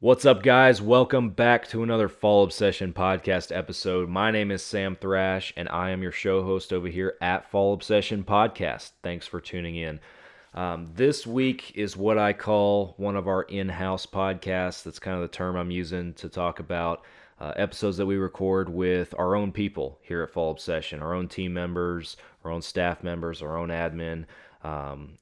What's up, guys? Welcome back to another Fall Obsession podcast episode. My name is Sam Thrash, and I am your show host over here at Fall Obsession Podcast. Thanks for tuning in. This week is what I call one of our in-house podcasts. That's kind of the term I'm using to talk about episodes that we record with our own people here at Fall Obsession, our own team members, our own staff members, our own admin.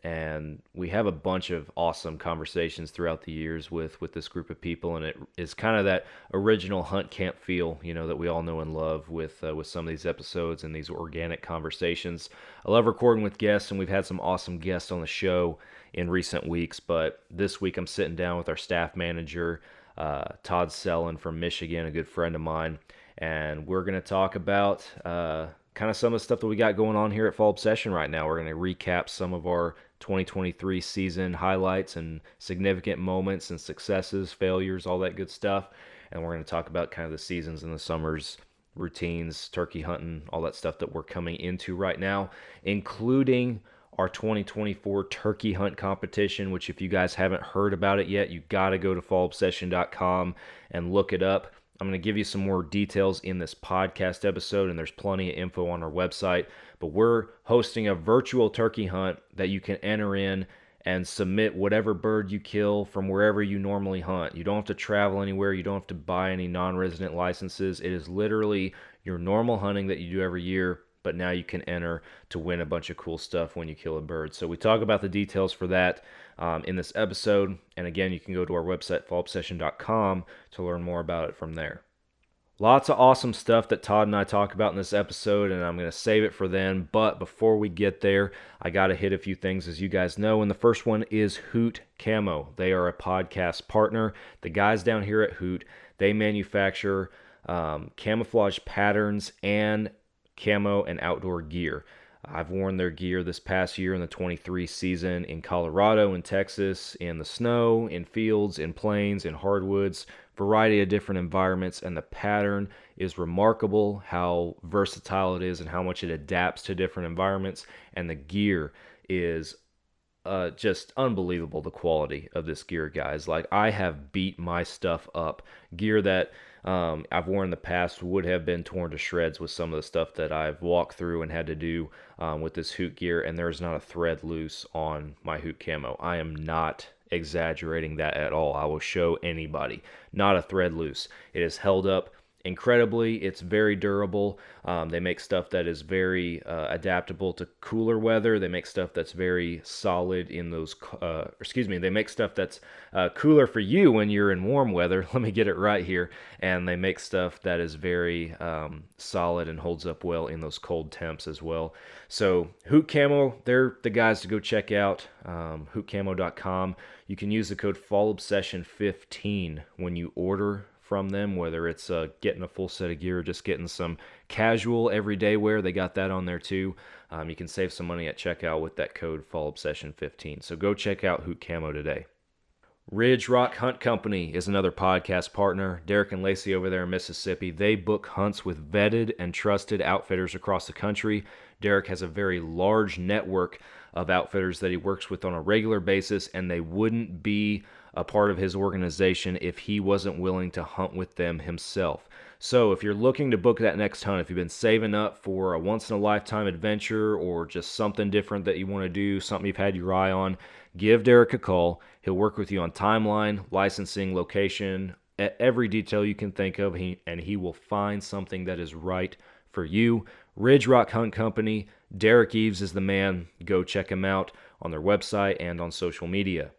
And we have a bunch of awesome conversations throughout the years with this group of people, and it is kind of that original hunt camp feel, that we all know and love with some of these episodes and these organic conversations. I love recording with guests, and we've had some awesome guests on the show in recent weeks. But this week, I'm sitting down with our staff manager, Todd Sellen from Michigan, a good friend of mine, and we're going to talk about kind of some of the stuff that we got going on here at Fall Obsession right now. We're going to recap some of our 2023 season highlights and significant moments and successes, failures, all that good stuff. And we're going to talk about kind of the seasons and the summers, routines, turkey hunting, all that stuff that we're coming into right now, including our 2024 turkey hunt competition, which if you guys haven't heard about it yet, you got to go to fallobsession.com and look it up. I'm going to give you some more details in this podcast episode, and there's plenty of info on our website. But we're hosting a virtual turkey hunt that you can enter in and submit whatever bird you kill from wherever you normally hunt. You don't have to travel anywhere. You don't have to buy any non-resident licenses. It is literally your normal hunting that you do every year, but now you can enter to win a bunch of cool stuff when you kill a bird. So we talk about the details for that in this episode. And again, you can go to our website, fallobsession.com, to learn more about it from there. Lots of awesome stuff that Todd and I talk about in this episode, and I'm going to save it for then. But before we get there, I got to hit a few things, as you guys know. And the first one is Hoot Camo. They are a podcast partner. The guys down here at Hoot, they manufacture camouflage patterns and camo and outdoor gear. I've worn their gear this past year in the 23 season in Colorado, in Texas, in the snow, in fields, in plains, in hardwoods, variety of different environments, and the pattern is remarkable, how versatile it is and how much it adapts to different environments, and the gear is just unbelievable, the quality of this gear, guys. Like, I have beat my stuff up. Gear that I've worn in the past would have been torn to shreds with some of the stuff that I've walked through and had to do with this Hoot gear, and there's not a thread loose on my Hoot camo. I am not exaggerating that at all. I will show anybody. Not a thread loose. It is held up incredibly. It's very durable. They make stuff that is very adaptable to cooler weather. They make stuff that's very solid in those, they make stuff that's cooler for you when you're in warm weather. Let me get it right here. And they make stuff that is very solid and holds up well in those cold temps as well. So Hoot Camo, they're the guys to go check out, hootcamo.com. You can use the code FALLOBSESSION15 when you order from them, whether it's getting a full set of gear or just getting some casual everyday wear. They got that on there too. You can save some money at checkout with that code FALLOBSESSION15. So go check out Hoot Camo today. Ridge Rock Hunt Company is another podcast partner. Derek and Lacey over there in Mississippi, they book hunts with vetted and trusted outfitters across the country. Derek has a very large network of outfitters that he works with on a regular basis, and they wouldn't be a part of his organization if he wasn't willing to hunt with them himself. So if you're looking to book that next hunt, if you've been saving up for a once-in-a-lifetime adventure or just something different that you want to do, something you've had your eye on, give Derek a call. He'll work with you on timeline, licensing, location, every detail you can think of, and he will find something that is right for you. Ridge Rock Hunt Company, Derek Eves is the man. Go check him out on their website and on social media.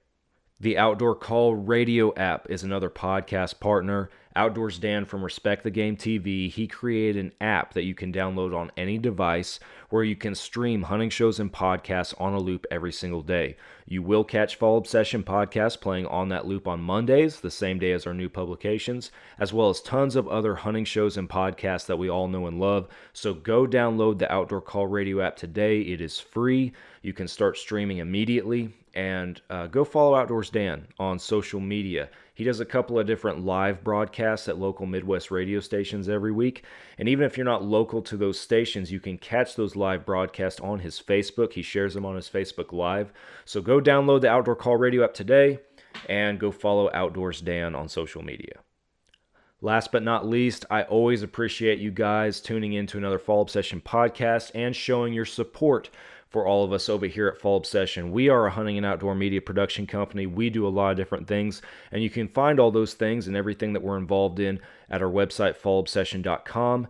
The Outdoor Call radio app is another podcast partner. Outdoors Dan from Respect the Game TV, he created an app that you can download on any device where you can stream hunting shows and podcasts on a loop every single day. You will catch Fall Obsession podcasts playing on that loop on Mondays, the same day as our new publications, as well as tons of other hunting shows and podcasts that we all know and love. So go download the Outdoor Call radio app today. It is free. You can start streaming immediately. And go follow Outdoors Dan on social media. He does a couple of different live broadcasts at local Midwest radio stations every week. And even if you're not local to those stations, you can catch those live broadcasts on his Facebook. He shares them on his Facebook Live. So go download the Outdoor Call radio app today. and go follow Outdoors Dan on social media. Last but not least, I always appreciate you guys tuning in to another Fall Obsession podcast and showing your support for all of us over here at Fall Obsession. We are a hunting and outdoor media production company. We do a lot of different things, and you can find all those things and everything that we're involved in at our website, fallobsession.com.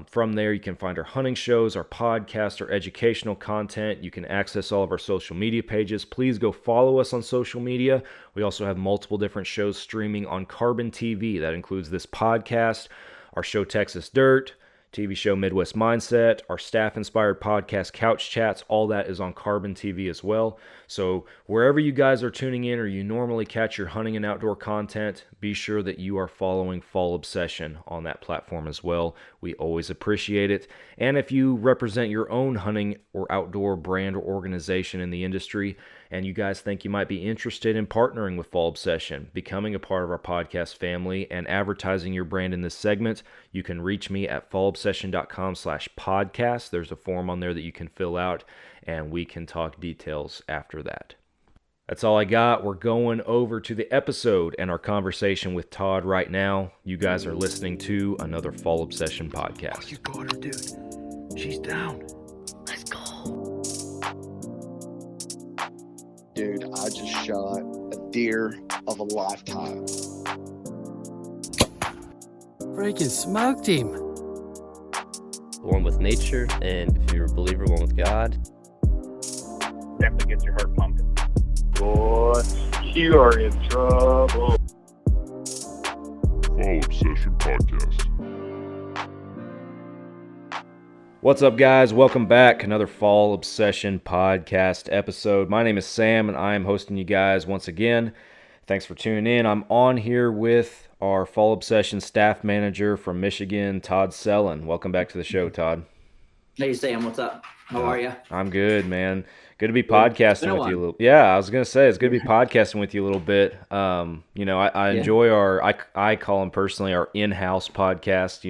From there, you can find our hunting shows, our podcast, our educational content. You can access all of our social media pages. Please go follow us on social media. We also have multiple different shows streaming on Carbon TV. That includes this podcast, our show Texas Dirt, TV show Midwest Mindset, our staff-inspired podcast Couch Chats. All that is on Carbon TV as well. So wherever you guys are tuning in or you normally catch your hunting and outdoor content, be sure that you are following Fall Obsession on that platform as well. We always appreciate it. And if you represent your own hunting or outdoor brand or organization in the industry, and you guys think you might be interested in partnering with Fall Obsession, becoming a part of our podcast family, and advertising your brand in this segment, you can reach me at fallobsession.com/podcast. There's a form on there that you can fill out, and we can talk details after that. That's all I got. We're going over to the episode and our conversation with Todd right now. You guys are listening to another Fall Obsession podcast. Oh, you got her, dude. She's down. Let's go. Dude, I just shot a deer of a lifetime. Freaking smoked him. One with nature, and if you're a believer, one with God. Definitely gets your heart pumping. Boy, you are in trouble. Fall Obsession Podcast. What's up, guys? Welcome back. Another Fall Obsession podcast episode. My name is Sam, and I am hosting you guys once again. Thanks for tuning in. I'm on here with our Fall Obsession staff manager from Michigan, Todd Sellen. Welcome back to the show, Todd. Hey, Sam. What's up? How are you? I'm good, man. Good to be podcasting with you a little. Yeah, I was gonna say it's good to be podcasting with you a little bit. I enjoy our. I call them personally our in-house podcast.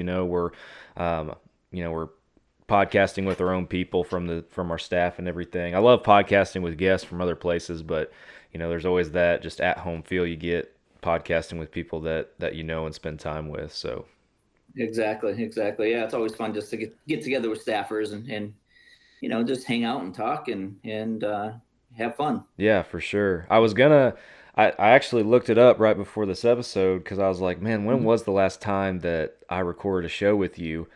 We're podcasting with our own people from our staff and everything. I love podcasting with guests from other places, but there's always that just at home feel you get podcasting with people that and spend time with. So Exactly. Yeah, it's always fun just to get together with staffers and just hang out and talk and have fun. Yeah, for sure. I actually looked it up right before this episode because I was like, man, when was the last time that I recorded a show with you?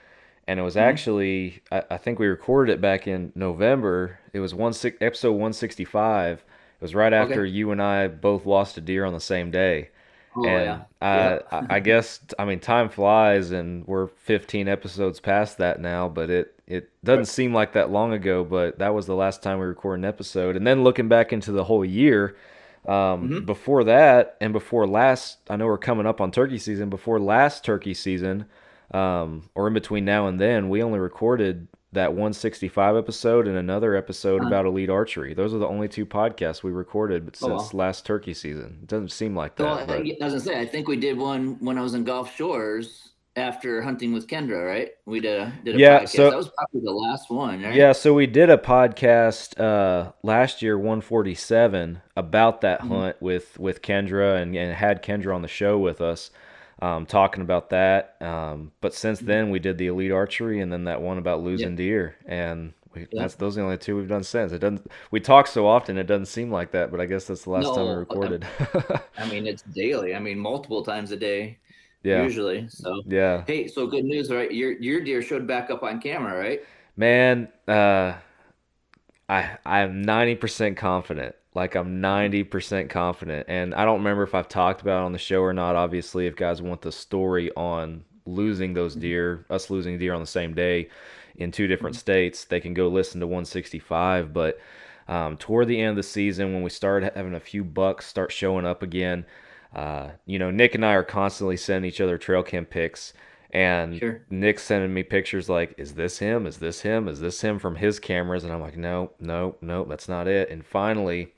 And it was actually, I think we recorded it back in November. It was episode 165. It was right after you and I both lost a deer on the same day. Oh, And yeah. I guess, time flies, and we're 15 episodes past that now, but it doesn't seem like that long ago, but that was the last time we recorded an episode. And then looking back into the whole year, before that, and before last, I know we're coming up on turkey season, before last turkey season, or in between now and then, we only recorded that 165 episode and another episode about elite archery. Those are the only two podcasts we recorded since last turkey season. It doesn't seem like that. Well, I was gonna say, I think we did one when I was in Gulf Shores after hunting with Kendra, right? We did a podcast. So that was probably the last one, right? Yeah, so we did a podcast last year, 147, about that hunt with Kendra and had Kendra on the show with us. Talking about that, but since then we did the elite archery and then that one about losing deer, and those are the only two we've done since. We talk so often it doesn't seem like that, but I guess that's the last time we recorded. It's daily. multiple times a day. Yeah, usually. So yeah. Hey, so good news, right? Your deer showed back up on camera, right? Man, I'm 90% confident. Like, I'm 90% confident. And I don't remember if I've talked about it on the show or not. Obviously, if guys want the story on losing those deer, us losing deer on the same day in two different states, they can go listen to 165. But toward the end of the season, when we started having a few bucks start showing up again, Nick and I are constantly sending each other trail cam pics. And Nick's sending me pictures like, is this him? Is this him? Is this him from his cameras? And I'm like, no, that's not it. And finally,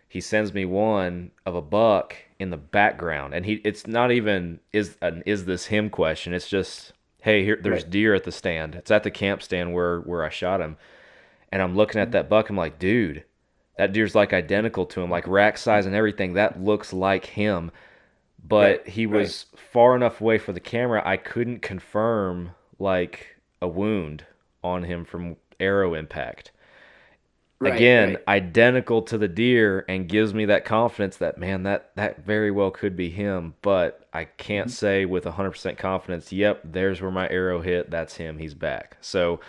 he sends me one of a buck in the background. And it's not even, is this him question. It's just, hey, there's deer at the stand. It's at the camp stand where I shot him. And I'm looking at that buck. I'm like, dude, that deer's like identical to him, like rack size and everything. That looks like him. But Right, he right. was far enough away for the camera, I couldn't confirm like a wound on him from arrow impact. Right, Again, right. identical to the deer, and gives me that confidence that, man, that very well could be him, but I can't Mhm. say with 100% confidence, yep, there's where my arrow hit, that's him, he's back. So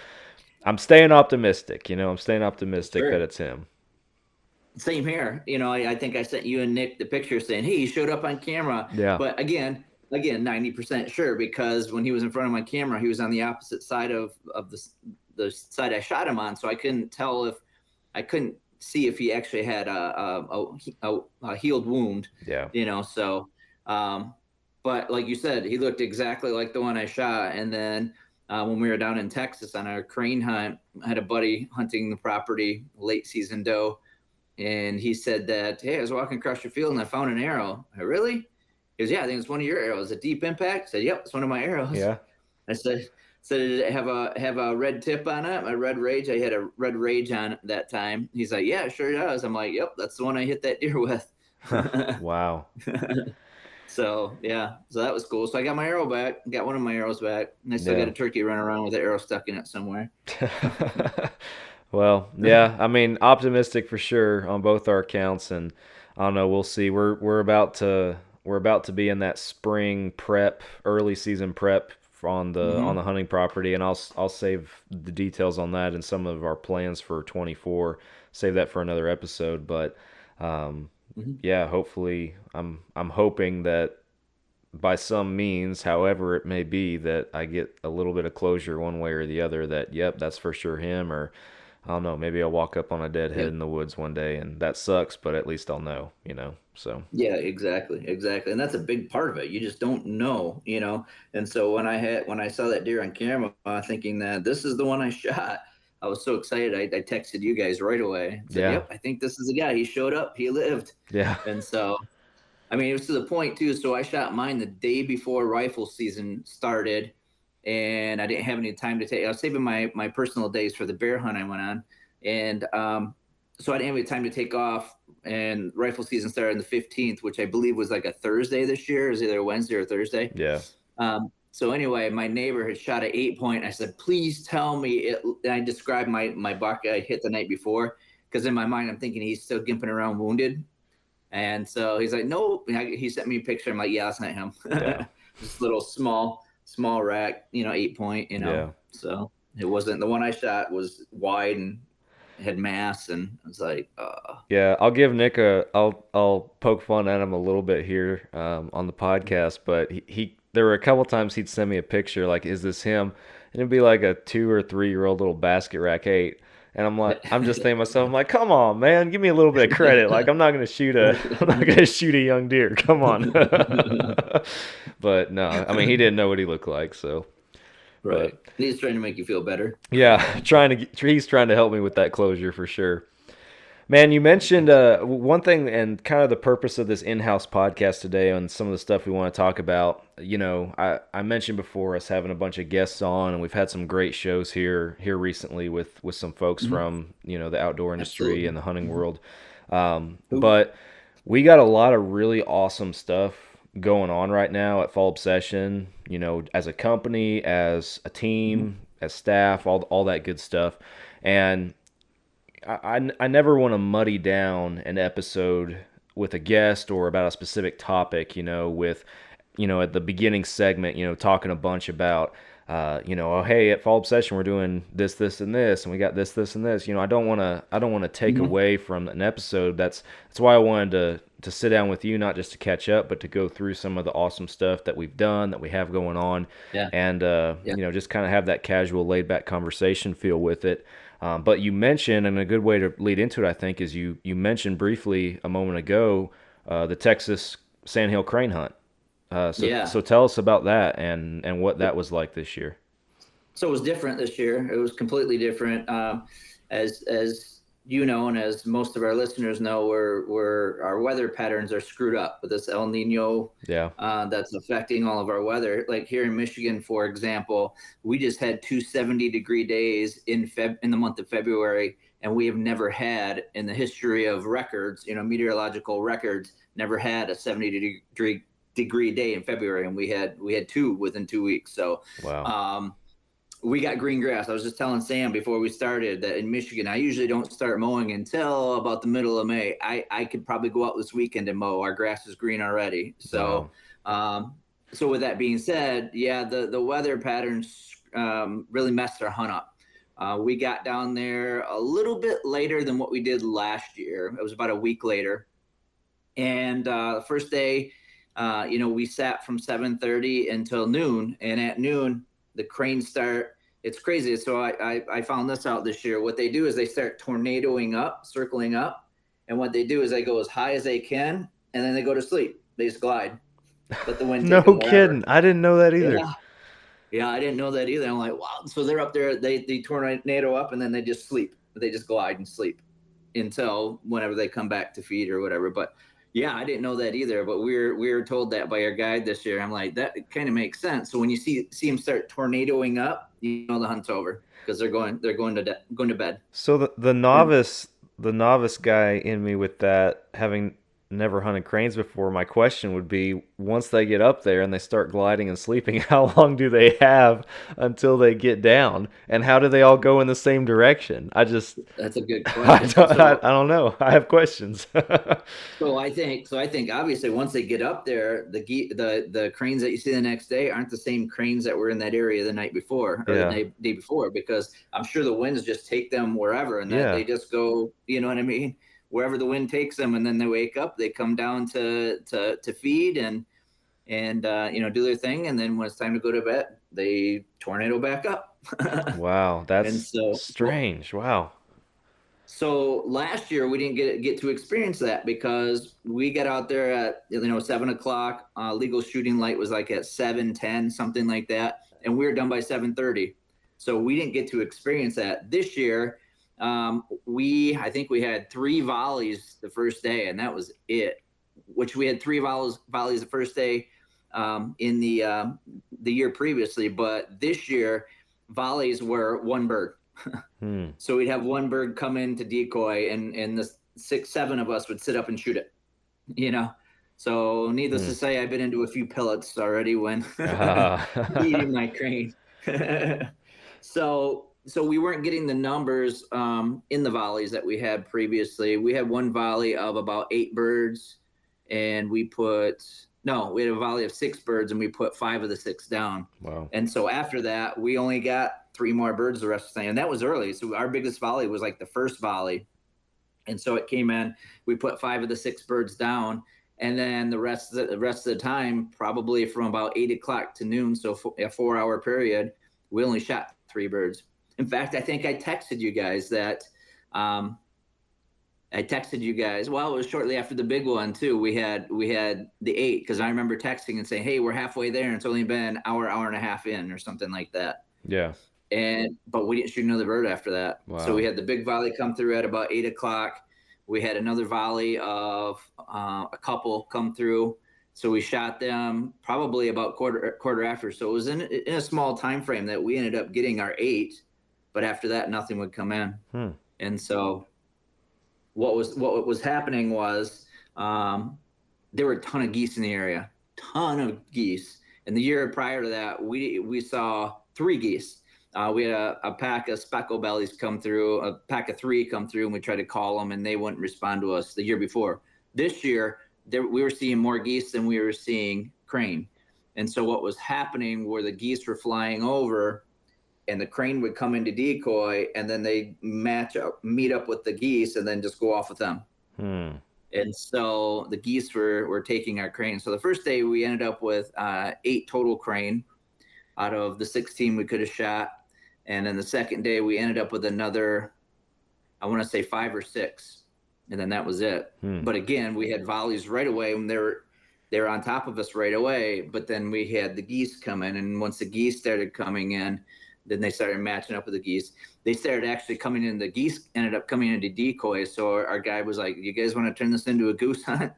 I'm staying optimistic, I'm staying optimistic that Sure. it's him. Same here. I think I sent you and Nick the picture saying, "Hey, he showed up on camera." Yeah. But again, 90% sure, because when he was in front of my camera, he was on the opposite side of the side I shot him on, so I couldn't tell if I couldn't see if he actually had a healed wound. Yeah. So, um, but like you said, he looked exactly like the one I shot. And then when we were down in Texas on our crane hunt, I had a buddy hunting the property, late season doe. And he said that, hey, I was walking across your field and I found an arrow. I really? He goes, yeah, I think it's one of your arrows. A deep impact? I said, yep, it's one of my arrows. Yeah. I said, did it have a red tip on it? My red rage. I had a red rage on it that time. He's like, yeah, sure does. I'm like, yep, that's the one I hit that deer with. Wow. So yeah, so that was cool. So I got my arrow back. Got one of my arrows back, and I still Yeah. got a turkey running around with an arrow stuck in it somewhere. Well, yeah, I mean, optimistic for sure on both our accounts, and I don't know, we'll see. We're about to be in that spring prep, early season prep on the hunting property, and I'll save the details on that and some of our plans for 24. Save that for another episode, but yeah, hopefully I'm hoping that by some means, however it may be, that I get a little bit of closure one way or the other that, yep, that's for sure him, or I don't know, maybe I'll walk up on a dead head Yep. in the woods one day and that sucks, but at least I'll know, so. Yeah, exactly, and that's a big part of it. You just don't know. And so when I saw that deer on camera, thinking that this is the one I shot, I was so excited. I texted you guys right away. Said, Yeah. yep, I think this is the guy. He showed up. He lived. Yeah. And so, I mean, it was to the point too. So I shot mine the day before rifle season started, and I didn't have any time to take. I was saving my personal days for the bear hunt I went on, and so I didn't have any time to take off. And rifle season started on the 15th, which I believe was like a Thursday this year. It was either Wednesday or Thursday. Yeah. So anyway, my neighbor had shot an 8-point. I said, please tell me it. And I described my buck I hit the night before, because in my mind I'm thinking he's still gimping around wounded. And so he's like, no. He sent me a picture. I'm like, yeah, that's not him. Yeah. Just little small rack, 8-point. Yeah. So it wasn't the one I shot. Was wide and had mass, and I was like, Yeah, I'll give Nick I'll poke fun at him a little bit here on the podcast, but he there were a couple times he'd send me a picture like, is this him? And it'd be like a 2 or 3 year old little basket rack 8. And I'm just thinking to myself, I'm like, come on, man, give me a little bit of credit. Like, I'm not gonna shoot a young deer. Come on. But no, I mean, he didn't know what he looked like, so. right. He's trying to make you feel better. Yeah, he's trying to help me with that closure for sure. Man, you mentioned one thing, and kind of the purpose of this in-house podcast today and some of the stuff we want to talk about. I mentioned before us having a bunch of guests on, and we've had some great shows here recently with some folks from the outdoor industry Absolutely. and the hunting world. But we got a lot of really awesome stuff going on right now at Fall Obsession. As a company, as a team, as staff, all that good stuff, and I never want to muddy down an episode with a guest or about a specific topic, with, at the beginning segment, talking a bunch about, oh, hey, at Fall Obsession, we're doing this, and this, and we got this, and this. I don't want to take away from an episode. That's why I wanted to sit down with you, not just to catch up, but to go through some of the awesome stuff that we've done, that we have going on, Yeah. and, just kind of have that casual, laid back conversation feel with it. But you mentioned, and a good way to lead into it, I think, is you mentioned briefly a moment ago the Texas Sandhill Crane Hunt. So tell us about that and what that was like this year. So it was different this year. It was completely different. As you know, and as most of our listeners know, our weather patterns are screwed up with this El Nino that's affecting all of our weather. Like here in Michigan, for example, we just had 2 70-degree days in the month of February, and we have never had in the history of records, you know, meteorological records, never had a 70-degree day in February, and we had 2 within 2 weeks. So wow. We got green grass. I was just telling Sam before we started that in Michigan, I usually don't start mowing until about the middle of May. I could probably go out this weekend and mow. Our grass is green already. So, so with that being said, yeah, the weather patterns really messed our hunt up. We got down there a little bit later than what we did last year. It was about a week later. And the first day, you know, we sat from 7:30 until noon. And at noon, the cranes start. It's crazy. So I found this out this year. What they do is they start tornadoing up, circling up. And what they do is they go as high as they can, and then they go to sleep. They just glide. Let the wind No take them kidding. wherever. I didn't know that either. Yeah, I didn't know that either. I'm like, wow. So they're up there, they tornado up, and then they just sleep. They just glide and sleep until whenever they come back to feed or whatever. But yeah, I didn't know that either. But we were told that by our guide this year. I'm like, that kind of makes sense. So when you see them start tornadoing up, you know the hunt's over because they're going to bed. So the novice guy in me with that, having never hunted cranes before, my question would be, once they get up there and they start gliding and sleeping, how long do they have until they get down, and how do they all go in the same direction? That's a good question. I don't know. I have questions. So I think obviously once they get up there, the cranes that you see the next day aren't the same cranes that were in that area the night before or the day before, because I'm sure the winds just take them wherever, and then they just go, you know what I mean, wherever the wind takes them, and then they wake up, they come down to feed and you know, do their thing, and then when it's time to go to bed, they tornado back up. Wow, that's strange. Wow. So last year we didn't get to experience that because we got out there at 7 o'clock. Legal shooting light was like at 7:10, something like that, and we were done by 7:30. So we didn't get to experience that this year. I think we had 3 volleys the first day, and that was it. Which we had 3 volleys the first day in the year previously, but this year volleys were 1 bird. So we'd have 1 bird come in to decoy, and the 6-7 of us would sit up and shoot it. You know, so needless to say, I've been into a few pellets already when eating my crane. So we weren't getting the numbers in the volleys that we had previously. We had 1 volley of about 8 birds, and we had a volley of 6 birds, and we put 5 of the 6 down. Wow. And so after that, we only got 3 more birds the rest of the day, and that was early. So our biggest volley was like the first volley. And so it came in, we put 5 of the 6 birds down, and then the rest of the time, probably from about 8 o'clock to noon, so a 4-hour period, we only shot 3 birds. In fact, I think I texted you guys that well, it was shortly after the big one too. We had the 8, because I remember texting and saying, hey, we're halfway there, and it's only been an hour and a half in or something like that. Yeah. But we didn't shoot another bird after that. Wow. So we had the big volley come through at about 8 o'clock. We had another volley of a couple come through. So we shot them probably about quarter after. So it was in a small time frame that we ended up getting our 8. But after that, nothing would come in. And so what was happening was there were a ton of geese in the area, ton of geese. And the year prior to that, we saw 3 geese. We had a pack of speckle bellies come through, a pack of 3 come through, and we tried to call them, and they wouldn't respond to us the year before. This year, we were seeing more geese than we were seeing crane. And so what was happening were the geese were flying over, and the crane would come into decoy, and then they meet up with the geese, and then just go off with them. And so the geese were taking our crane. So the first day we ended up with 8 total crane out of the 16 we could have shot. And then the second day we ended up with another, I want to say 5 or 6. And then that was it. But again, we had volleys right away, and they were on top of us right away. But then we had the geese come in, and once the geese started coming in, Then they started matching up with the geese. They started actually coming in. The geese ended up coming into decoys. So our guy was like, "You guys want to turn this into a goose hunt?"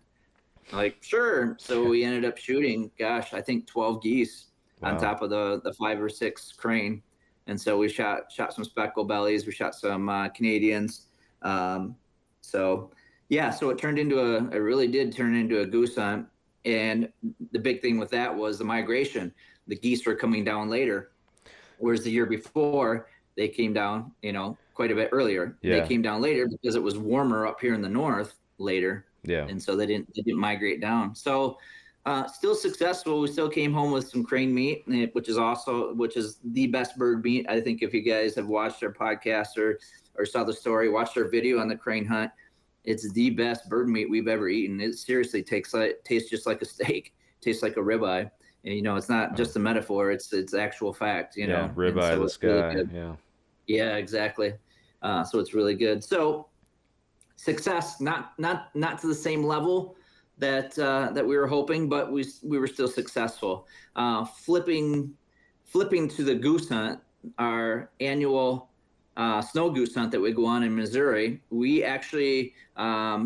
I'm like, sure. So we ended up shooting, gosh, I think 12 geese on top of the 5 or 6 crane. And so we shot some speckled bellies. We shot some Canadians. So it turned into it really did turn into a goose hunt. And the big thing with that was the migration. The geese were coming down later, whereas the year before they came down, quite a bit earlier. Yeah. They came down later because it was warmer up here in the north later. Yeah. And so they didn't migrate down. So still successful. We still came home with some crane meat, which is the best bird meat. I think if you guys have watched our podcast or saw the story, watched our video on the crane hunt, it's the best bird meat we've ever eaten. It seriously tastes just like a steak, tastes like a ribeye. And, it's not just a metaphor, it's actual fact, Yeah, ribeye of the sky. Really Yeah, exactly. So it's really good. So success, not to the same level that we were hoping, but we were still successful. Flipping to the goose hunt, our annual snow goose hunt that we go on in Missouri, we actually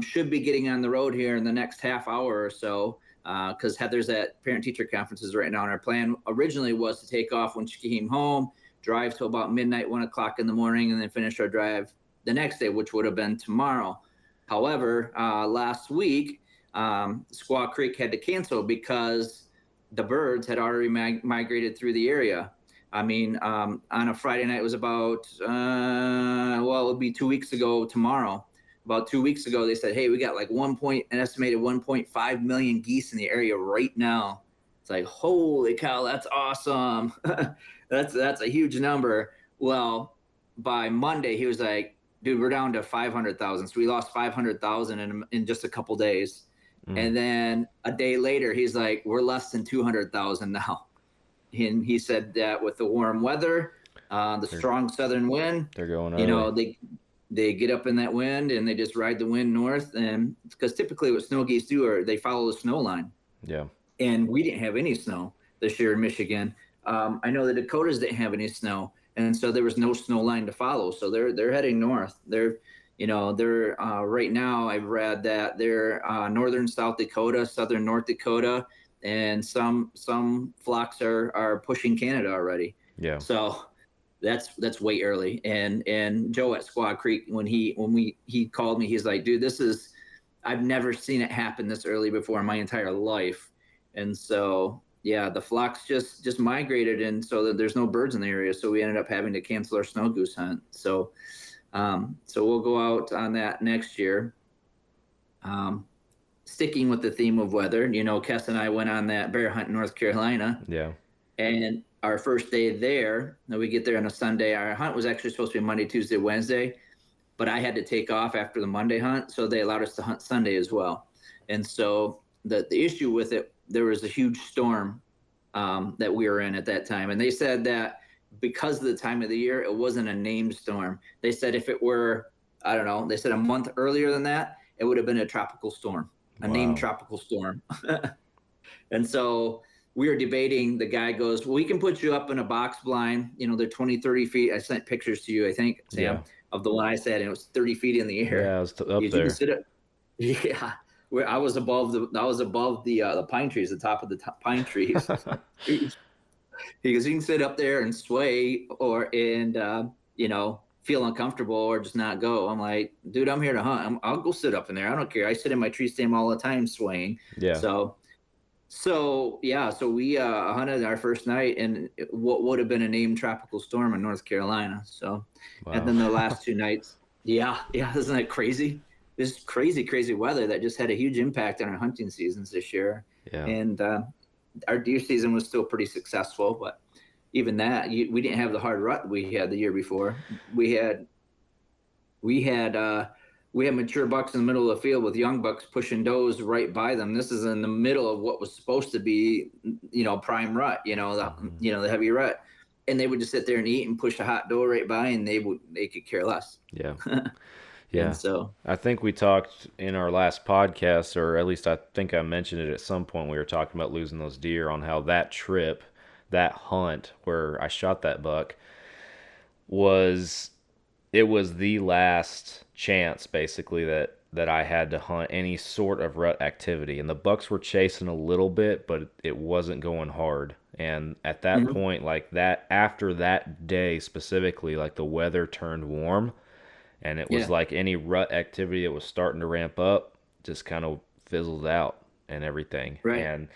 should be getting on the road here in the next half hour or so, because Heather's at parent-teacher conferences right now, and our plan originally was to take off when she came home, drive till about midnight, 1 o'clock in the morning, and then finish our drive the next day, which would have been tomorrow. However, last week, Squaw Creek had to cancel because the birds had already migrated through the area. I mean, on a Friday night, it was about, it would be 2 weeks ago tomorrow. About 2 weeks ago, they said, hey, we got like an estimated 1.5 million geese in the area right now. It's like, holy cow, that's awesome. That's a huge number. Well, by Monday, he was like, dude, we're down to 500,000. So we lost 500,000 in just a couple days. And then a day later, he's like, we're less than 200,000 now. And he said that with the warm weather, the strong southern wind, they're going early. They get up in that wind and they just ride the wind north. And because typically what snow geese do are they follow the snow line. Yeah. And we didn't have any snow this year in Michigan. I know the Dakotas didn't have any snow. And so there was no snow line to follow. So they're heading north. They're right now I've read that they're northern South Dakota, southern North Dakota, and some flocks are pushing Canada already. Yeah. So that's way early. And Joe at Squaw Creek, when he called me, he's like, dude, I've never seen it happen this early before in my entire life. And so yeah, the flocks just migrated, and so there's no birds in the area. So we ended up having to cancel our snow goose hunt. So we'll go out on that next year. Sticking with the theme of weather, Kess and I went on that bear hunt in North Carolina. Yeah. And our first day there, we get there on a Sunday. Our hunt was actually supposed to be Monday, Tuesday, Wednesday, but I had to take off after the Monday hunt, so they allowed us to hunt Sunday as well. And so the issue with it, there was a huge storm that we were in at that time. And they said that because of the time of the year, it wasn't a named storm. They said if it were, I don't know, they said a month earlier than that, it would have been a tropical storm, named tropical storm. And so we were debating. The guy goes, well, we can put you up in a box blind. They're 20, 30 feet. I sent pictures to you, I think, Sam, of the one I said, and it was 30 feet in the air. Yeah, I was up there. Yeah. Where I was above the pine trees, the top of the pine trees. He goes, you can sit up there and sway and feel uncomfortable or just not go. I'm like, dude, I'm here to hunt. I'll go sit up in there. I don't care. I sit in my tree stand all the time swaying. Yeah. So we hunted our first night in what would have been a named tropical storm in North Carolina. So, wow. And then the last 2 nights, yeah, isn't that crazy? This crazy weather that just had a huge impact on our hunting seasons this year. Yeah. And our deer season was still pretty successful, but even that, we didn't have the hard rut we had the year before. We had mature bucks in the middle of the field with young bucks pushing does right by them. This is in the middle of what was supposed to be, prime rut, the heavy rut. And they would just sit there and eat and push a hot doe right by, and they could care less. Yeah. Yeah. And so I think we talked in our last podcast, or at least I think I mentioned it at some point. We were talking about losing those deer, on how that trip, that hunt where I shot that buck, was it was the last chance basically that I had to hunt any sort of rut activity, and the bucks were chasing a little bit, but it wasn't going hard. And at that Mhm. point, like that, after that day specifically, like the weather turned warm, and it was Yeah. like any rut activity that was starting to ramp up just kind of fizzled out and everything. Right. And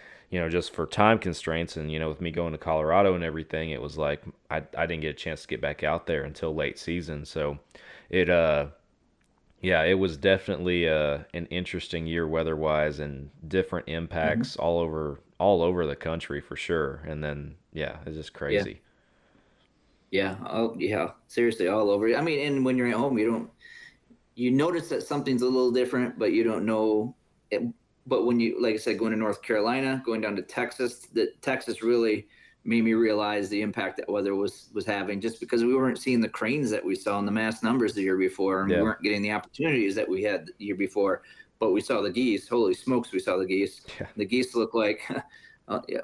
just for time constraints, and with me going to Colorado and everything, it was like I didn't get a chance to get back out there until late season. So it yeah, it was definitely an interesting year weather-wise, and different Mhm. impacts all over the country for sure. And then yeah, it's just Yeah. crazy. Yeah. Oh, yeah. Seriously, all over. I mean, and when you're at home, you notice that something's a little different, but you don't know it. But when you, like I said, going to North Carolina, going down to Texas, that Texas really made me realize the impact that weather was having, just because we weren't seeing the cranes that we saw in the mass numbers the year before, and we Yeah. weren't getting the opportunities that we had the year before. But we saw the geese. Holy smokes, we saw the geese. Yeah. The geese look like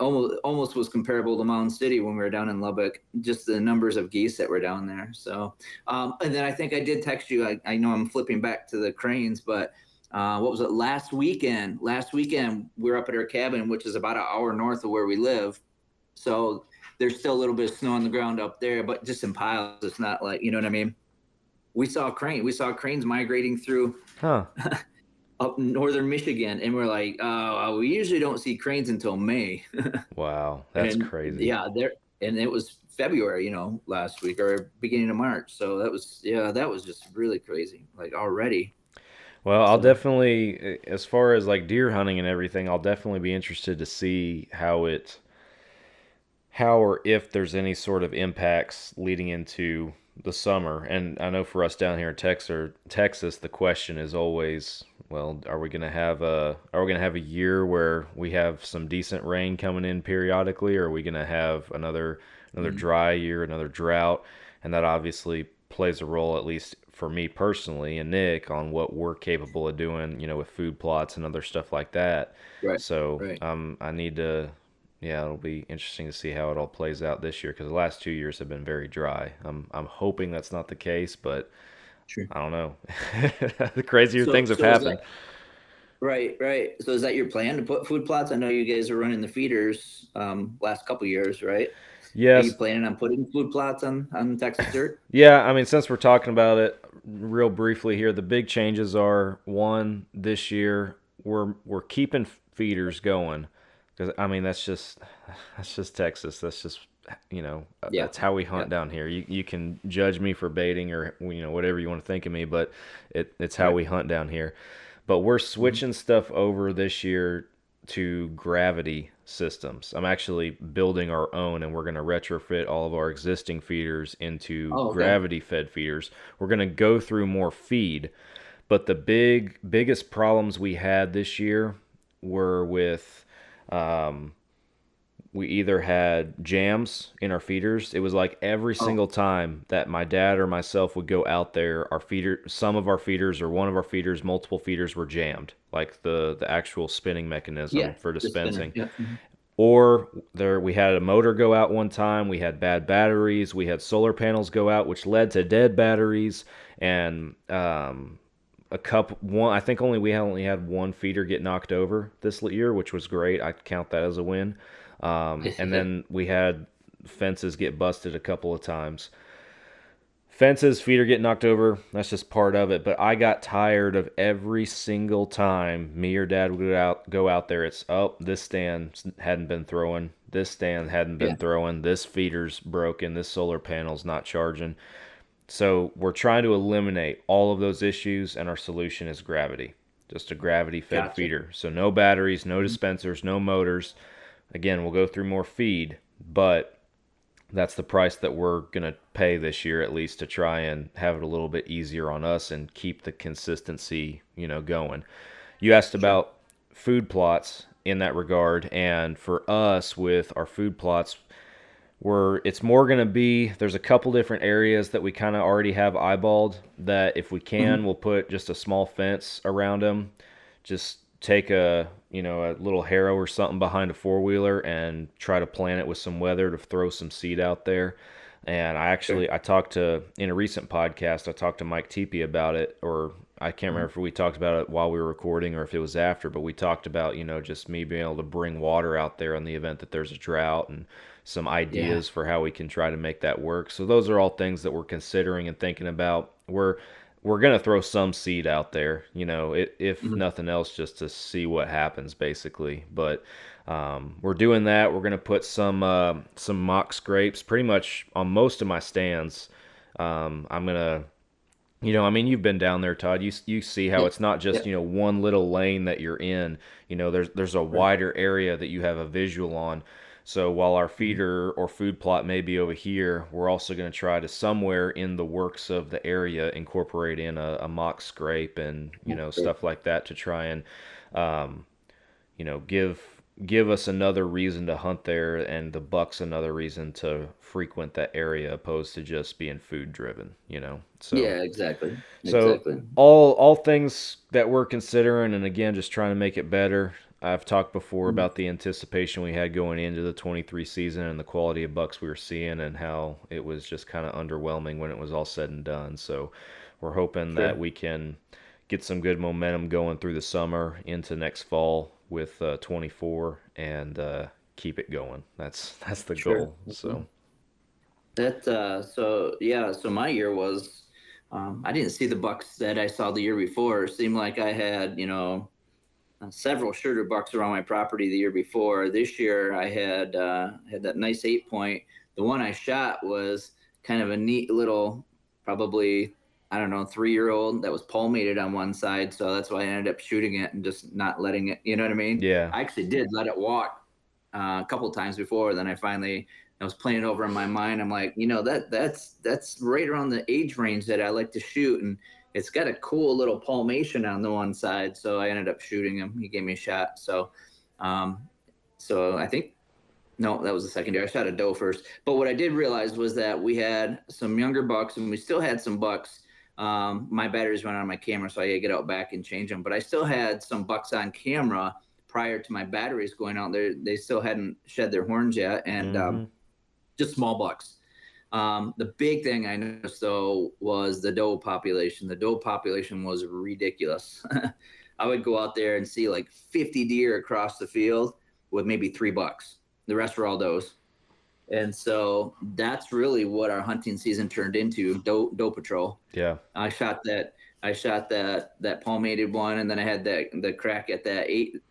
almost was comparable to Mountain City when we were down in Lubbock. Just the numbers of geese that were down there. So, and then I think I did text you. I know I'm flipping back to the cranes, but what was it last weekend? Last weekend we were up at our cabin, which is about an hour north of where we live. So there's still a little bit of snow on the ground up there, but just in piles. It's not like, you know what I mean? We saw cranes migrating through Huh. up northern Michigan, and we're like, oh, we usually don't see cranes until May. Wow, that's And crazy. yeah, and it was February, last week or beginning of March. So that was just really crazy, like already. Well, I'll So definitely, as far as like deer hunting and everything, I'll definitely be interested to see how or if there's any sort of impacts leading into the summer. And I know for us down here in Texas, the question is always, well, are we gonna have a year where we have some decent rain coming in periodically, or are we gonna have another mhm, dry year, another drought? And that obviously plays a role, at least for me personally and Nick, on what we're capable of doing, with food plots and other stuff like that. right, So right. I need to, yeah, it'll be interesting to see how it all plays out this year, because the last 2 years have been very dry. I'm hoping that's not the case, but Sure. I don't know. The crazier So things have so is happened. that right, right? So is that your plan to put food plots? I know you guys are running the feeders last couple years, right? Are you Yes, planning on putting food plots on Texas dirt? yeah. I mean, since we're talking about it real briefly here, the big changes are one this year. We're keeping feeders going, because I mean that's just Texas. That's just Yeah, that's how we yeah, hunt down here. You can judge me for baiting, or whatever you want to think of me, but it's how right. we hunt down here. But we're Mhm. switching stuff over this year to gravity systems. I'm actually building our own, and we're going to retrofit all of our existing feeders into Oh, okay. gravity fed feeders. We're going to go through more feed, but the biggest problems we had this year were with um, we either had jams in our feeders. It was like every Oh, single time that my dad or myself would go out there, some of our feeders or one of our feeders, multiple feeders were jammed, like the actual spinning yeah, mechanism for the spinner. dispensing. Yeah. Mhm. Or we had a motor go out one time, we had bad batteries, we had solar panels go out, which led to dead batteries, and I think we only had one feeder get knocked over this year, which was great. I count that as a win. And then we had fences get busted a couple of times. Fences, feeder get knocked over. That's just part of it. But I got tired of every single time me or dad would go out there. It's, oh, this stand hadn't been throwing. This stand hadn't Yeah. been throwing. This feeder's broken. This solar panel's not charging. So we're trying to eliminate all of those issues, and our solution is gravity. Just a gravity fed Gotcha. feeder. So no batteries, no Mhm. dispensers, no motors. Again, we'll go through more feed, but that's the price that we're going to pay this year, at least, to try and have it a little bit easier on us and keep the consistency, going. You asked Sure. about food plots in that regard, and for us with our food plots, it's more going to be, there's a couple different areas that we kind of already have eyeballed, that if we Mhm. can, we'll put just a small fence around them. Just take a little harrow or something behind a four-wheeler and try to plant it with some weather to throw some seed out there. And I talked to, in a recent podcast, I talked to Mike Teepee about it, or I can't remember if we talked about it while we were recording or if it was after, but we talked about, just me being able to bring water out there in the event that there's a drought, and some ideas for how we can try to make that work. So those are all things that we're considering and thinking about. We're going to throw some seed out there, if nothing else, just to see what happens, basically. But we're doing that. We're going to put some mock scrapes pretty much on most of my stands. I'm going to, you've been down there, Todd. You see how it's not just, one little lane that you're in. There's a wider area that you have a visual on. So while our feeder or food plot may be over here, we're also going to try to, somewhere in the works of the area, incorporate in a mock scrape and, stuff like that, to try and, give us another reason to hunt there, and the bucks another reason to frequent that area, opposed to just being food driven, So Yeah, exactly. so Exactly. all things that we're considering, and again, just trying to make it better. I've talked before about the anticipation we had going into the 23 season and the quality of bucks we were seeing, and how it was just kind of underwhelming when it was all said and done. So we're hoping that we can get some good momentum going through the summer into next fall with 24, and keep it going. That's the goal. So So my year was, I didn't see the bucks that I saw the year before. It seemed like I had, several shooter bucks around my property the year before. This year I had that nice 8-point. The one I shot was kind of a neat little, probably, I don't know, 3-year-old that was palmated on one side. So that's why I ended up shooting it and just not letting it, you know what I mean? Yeah. I actually did let it walk a couple times before. Then I was playing it over in my mind. I'm like, that's right around the age range that I like to shoot. And it's got a cool little palmation on the one side. So I ended up shooting him. He gave me a shot. So I think, no, that was the second year. I shot a doe first. But what I did realize was that we had some younger bucks, and we still had some bucks. My batteries went out on my camera, so I had to get out back and change them. But I still had some bucks on camera prior to my batteries going out there. They still hadn't shed their horns yet, and just small bucks. The big thing I noticed, though, was the doe population. The doe population was ridiculous. I would go out there and see like 50 deer across the field with maybe 3 bucks. The rest were all does. And so that's really what our hunting season turned into, doe patrol. Yeah. I shot that palmated one, and then I had the crack at that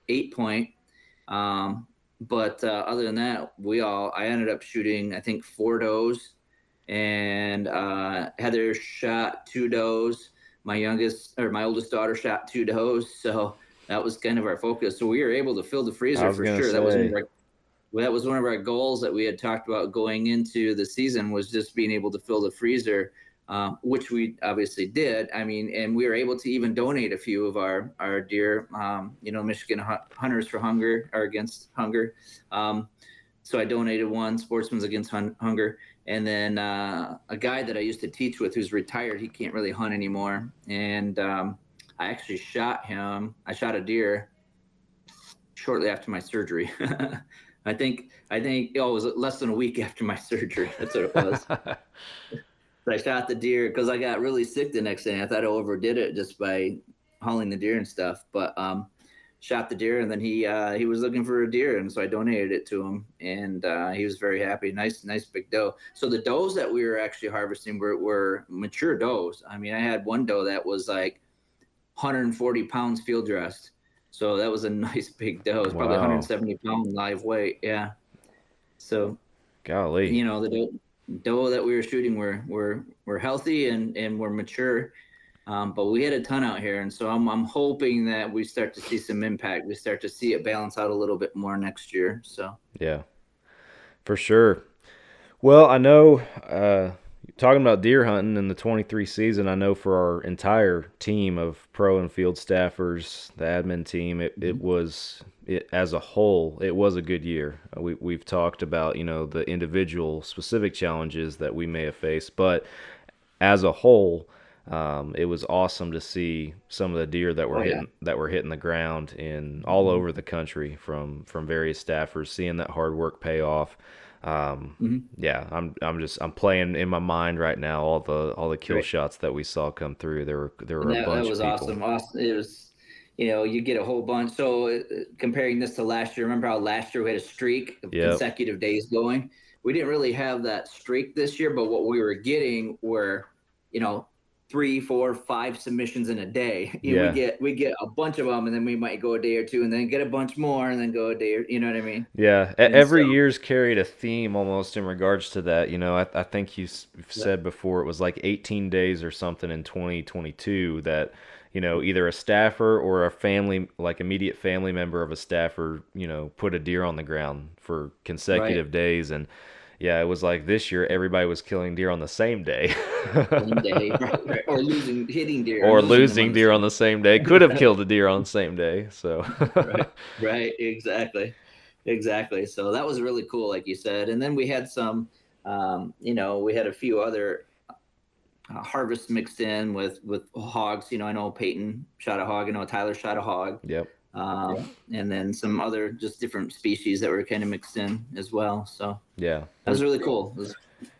8-point. But other than that, I ended up shooting, I think, 4 does, and Heather shot 2 does. My oldest daughter shot 2 does. So that was kind of our focus. So we were able to fill the freezer for sure. That was one of our goals that we had talked about going into the season, was just being able to fill the freezer, which we obviously did. I mean, and we were able to even donate a few of our deer, Michigan Hunters for Hunger, or Against Hunger. So I donated one, Sportsmen's Against Hunger. And then a guy that I used to teach with, who's retired, he can't really hunt anymore. And I actually shot him. I shot a deer shortly after my surgery. I think it was less than a week after my surgery. That's what it was. So I shot the deer because I got really sick the next day. I thought I overdid it just by hauling the deer and stuff. But shot the deer, and then he was looking for a deer, and so I donated it to him, and he was very happy. Nice big doe. So the does that we were actually harvesting were mature does. I mean, I had one doe that was like 140 pounds field dressed. So that was a nice big doe. It was probably 170 pound live weight. Yeah. So, golly, the doe that we were shooting were healthy and were mature. But we had a ton out here, and so I'm hoping that we start to see some impact. We start to see it balance out a little bit more next year. So yeah, for sure. Well, I know talking about deer hunting in the 23 season, I know for our entire team of pro and field staffers, the admin team, it as a whole, it was a good year. We've talked about the individual specific challenges that we may have faced, but as a whole, it was awesome to see some of the deer that were hitting the ground in all over the country from various staffers, seeing that hard work pay off. Yeah, I'm playing in my mind right now all the kill Right. shots that we saw come through. There were And a that bunch of was people. awesome. Awesome. It was, you get a whole bunch. So comparing this to last year, remember how last year we had a streak of Yep. consecutive days going? We didn't really have that streak this year, but what we were getting were, 3, 4, 5 submissions in a day. Yeah. We get a bunch of them, and then we might go a day or two, and then get a bunch more, and then go a day. You know what I mean? Yeah, And every so- year's carried a theme almost in regards to that. I think you've said before it was like 18 days or something in 2022 that, either a staffer or a family, like immediate family member of a staffer, put a deer on the ground for consecutive days. And yeah, it was like this year everybody was killing deer on the same day. One day, right. Or hitting deer. Or losing them losing deer on the same day. Could have killed a deer on the same day. So Right, exactly. So that was really cool, like you said. And then we had some, we had a few other harvests mixed in with hogs. I know Peyton shot a hog. I know Tyler shot a hog. Yep. And then some other just different species that were kind of mixed in as well. So Yeah. that was really cool.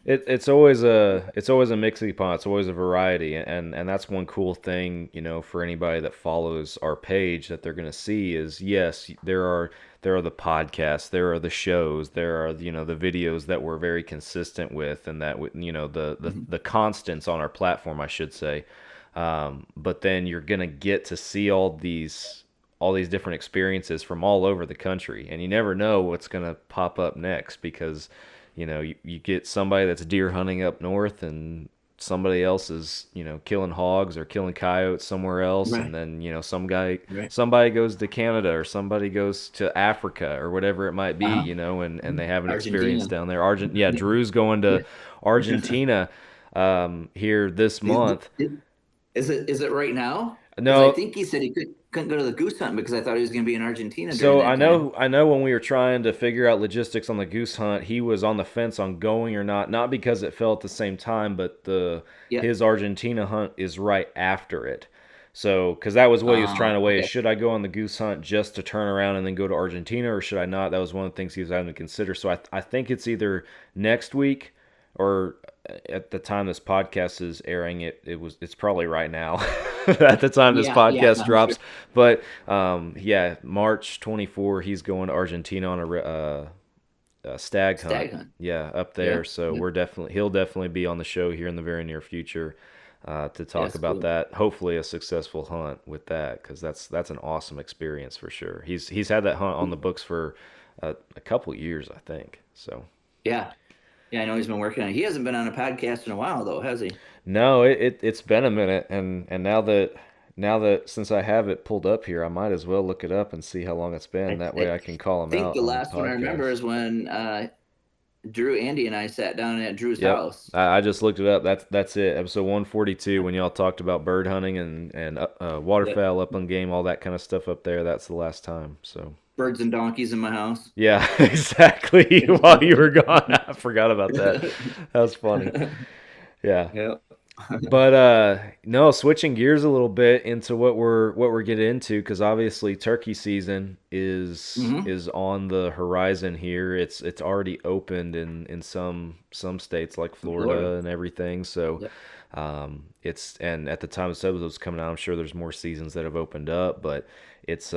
It's always a mixy pot. It's always a variety, and that's one cool thing, for anybody that follows our page that they're gonna see is, yes, there are the podcasts, there are the shows, there are the videos that we're very consistent with, and that the constants on our platform, I should say. But then you're gonna get to see all these different experiences from all over the country, and you never know what's gonna pop up next because you get somebody that's deer hunting up north and somebody else is, killing hogs or killing coyotes somewhere else. Right. And then, somebody goes to Canada or somebody goes to Africa or whatever it might be, and they have an experience down there. Drew's going to Argentina here this month. Is it right now? No, I think he said he couldn't go to the goose hunt because I thought he was going to be in Argentina. So during that I know when we were trying to figure out logistics on the goose hunt, he was on the fence on going or not because it fell at the same time, but his Argentina hunt is right after it. So, because that was what he was trying to weigh, is should I go on the goose hunt just to turn around and then go to Argentina, or should I not? That was one of the things he was having to consider. So I think it's either next week or at the time this podcast is airing, it's probably right now at the time this podcast drops. Sure. But March 24, he's going to Argentina on a stag hunt. Yeah, up there. Yeah. So he'll definitely be on the show here in the very near future to talk about that. Hopefully a successful hunt with that, because that's an awesome experience for sure. He's had that hunt on the books for a couple years, I think. So yeah. Yeah, I know he's been working on it. He hasn't been on a podcast in a while, though, has he? No, it's been a minute, and now that since I have it pulled up here, I might as well look it up and see how long it's been. That way I can call him out. I think the last one I remember is when Drew, Andy, and I sat down at Drew's house. I just looked it up. That's it. Episode 142, when y'all talked about bird hunting and waterfowl, upland game, all that kind of stuff up there. That's the last time. So. Birds and donkeys in my house. Yeah, exactly. While you were gone, I forgot about that. That was funny. Yeah. But no, switching gears a little bit into what we're getting into, because obviously turkey season is on the horizon here. It's already opened in some states like Florida and everything. So and at the time this episode was coming out, I'm sure there's more seasons that have opened up, but it's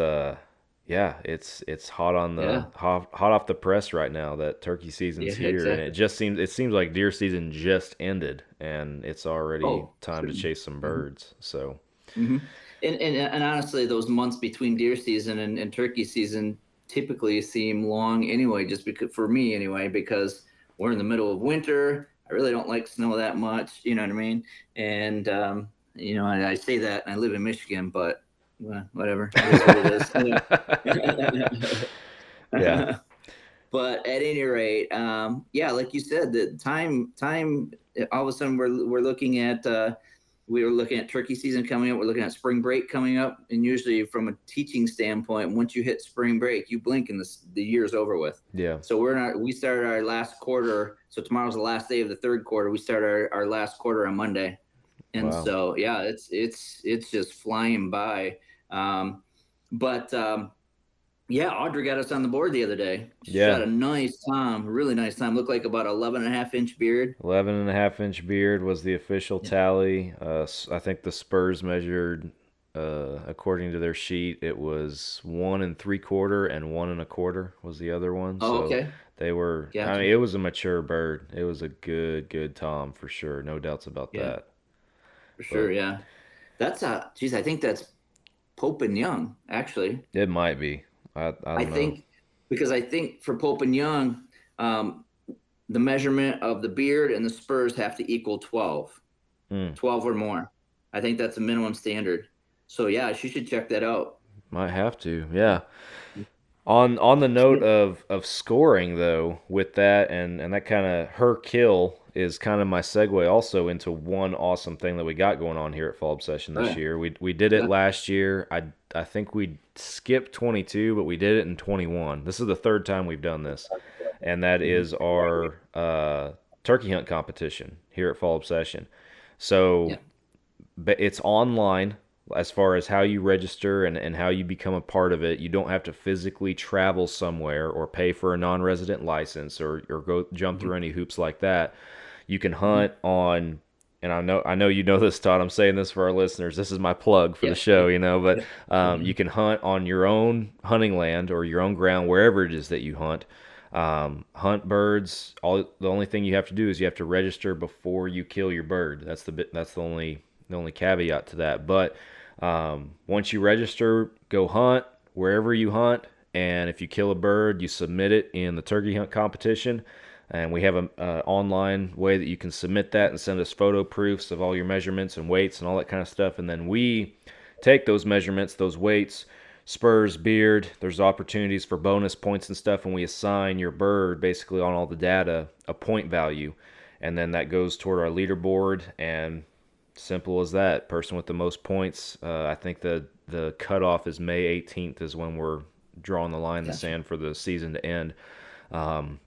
it's hot on the hot off the press right now that turkey season's here, exactly. And it seems like deer season just ended, and it's already time to chase some birds. So, and honestly, those months between deer season and turkey season typically seem long anyway. Just because, for me anyway, because we're in the middle of winter. I really don't like snow that much. You know what I mean? And I say that, and I live in Michigan, but. Well, whatever. It is what it is. Yeah. But at any rate, like you said, the time. All of a sudden, we're looking at turkey season coming up. We're looking at spring break coming up, and usually, from a teaching standpoint, once you hit spring break, you blink and the year's over with. Yeah. So we started our last quarter. So tomorrow's the last day of the third quarter. We start our last quarter on Monday, and so it's just flying by. Yeah, Audrey got us on the board the other day. She Yeah. shot a nice time, really nice time. Looked like about 11.5-inch beard. 11.5-inch beard was the official tally. I think the Spurs measured, according to their sheet, it was 1 3/4 and 1 1/4 was the other one. Oh, So okay. they were. I Gotcha. mean, it was a mature bird. It was a good tom for sure. No doubts about Yeah. that. For sure, yeah. That's geez, I think that's Pope and Young, actually. It might be. I don't I know. think because I think for Pope and Young, the measurement of the beard and the spurs have to equal 12. 12 or more. I think that's a minimum standard. So yeah, she should check that out. Might have to, yeah. On the note of scoring though, with that and that kind of her kill is kind of my segue also into one awesome thing that we got going on here at Fall Obsession this Right. year. We did it last year. I think we skipped 22, but we did it in 21. This is the third time we've done this, and that is our turkey hunt competition here at Fall Obsession. So Yeah. but it's online as far as how you register and how you become a part of it. You don't have to physically travel somewhere or pay for a non-resident license or go jump through any hoops like that. You can hunt on, and I know you know this, Todd. I'm saying this for our listeners. This is my plug for the show, but you can hunt on your own hunting land or your own ground, wherever it is that you hunt. Hunt birds. The only thing you have to do is you have to register before you kill your bird. That's the only caveat to that. But once you register, go hunt wherever you hunt, and if you kill a bird, you submit it in the turkey hunt competition. And we have an online way that you can submit that and send us photo proofs of all your measurements and weights and all that kind of stuff. And then we take those measurements, those weights, spurs, beard. There's opportunities for bonus points and stuff, and we assign your bird basically on all the data a point value. And then that goes toward our leaderboard, and simple as that. Person with the most points. I think the cutoff is May 18th is when we're drawing the line in the sand for the season to end. We'll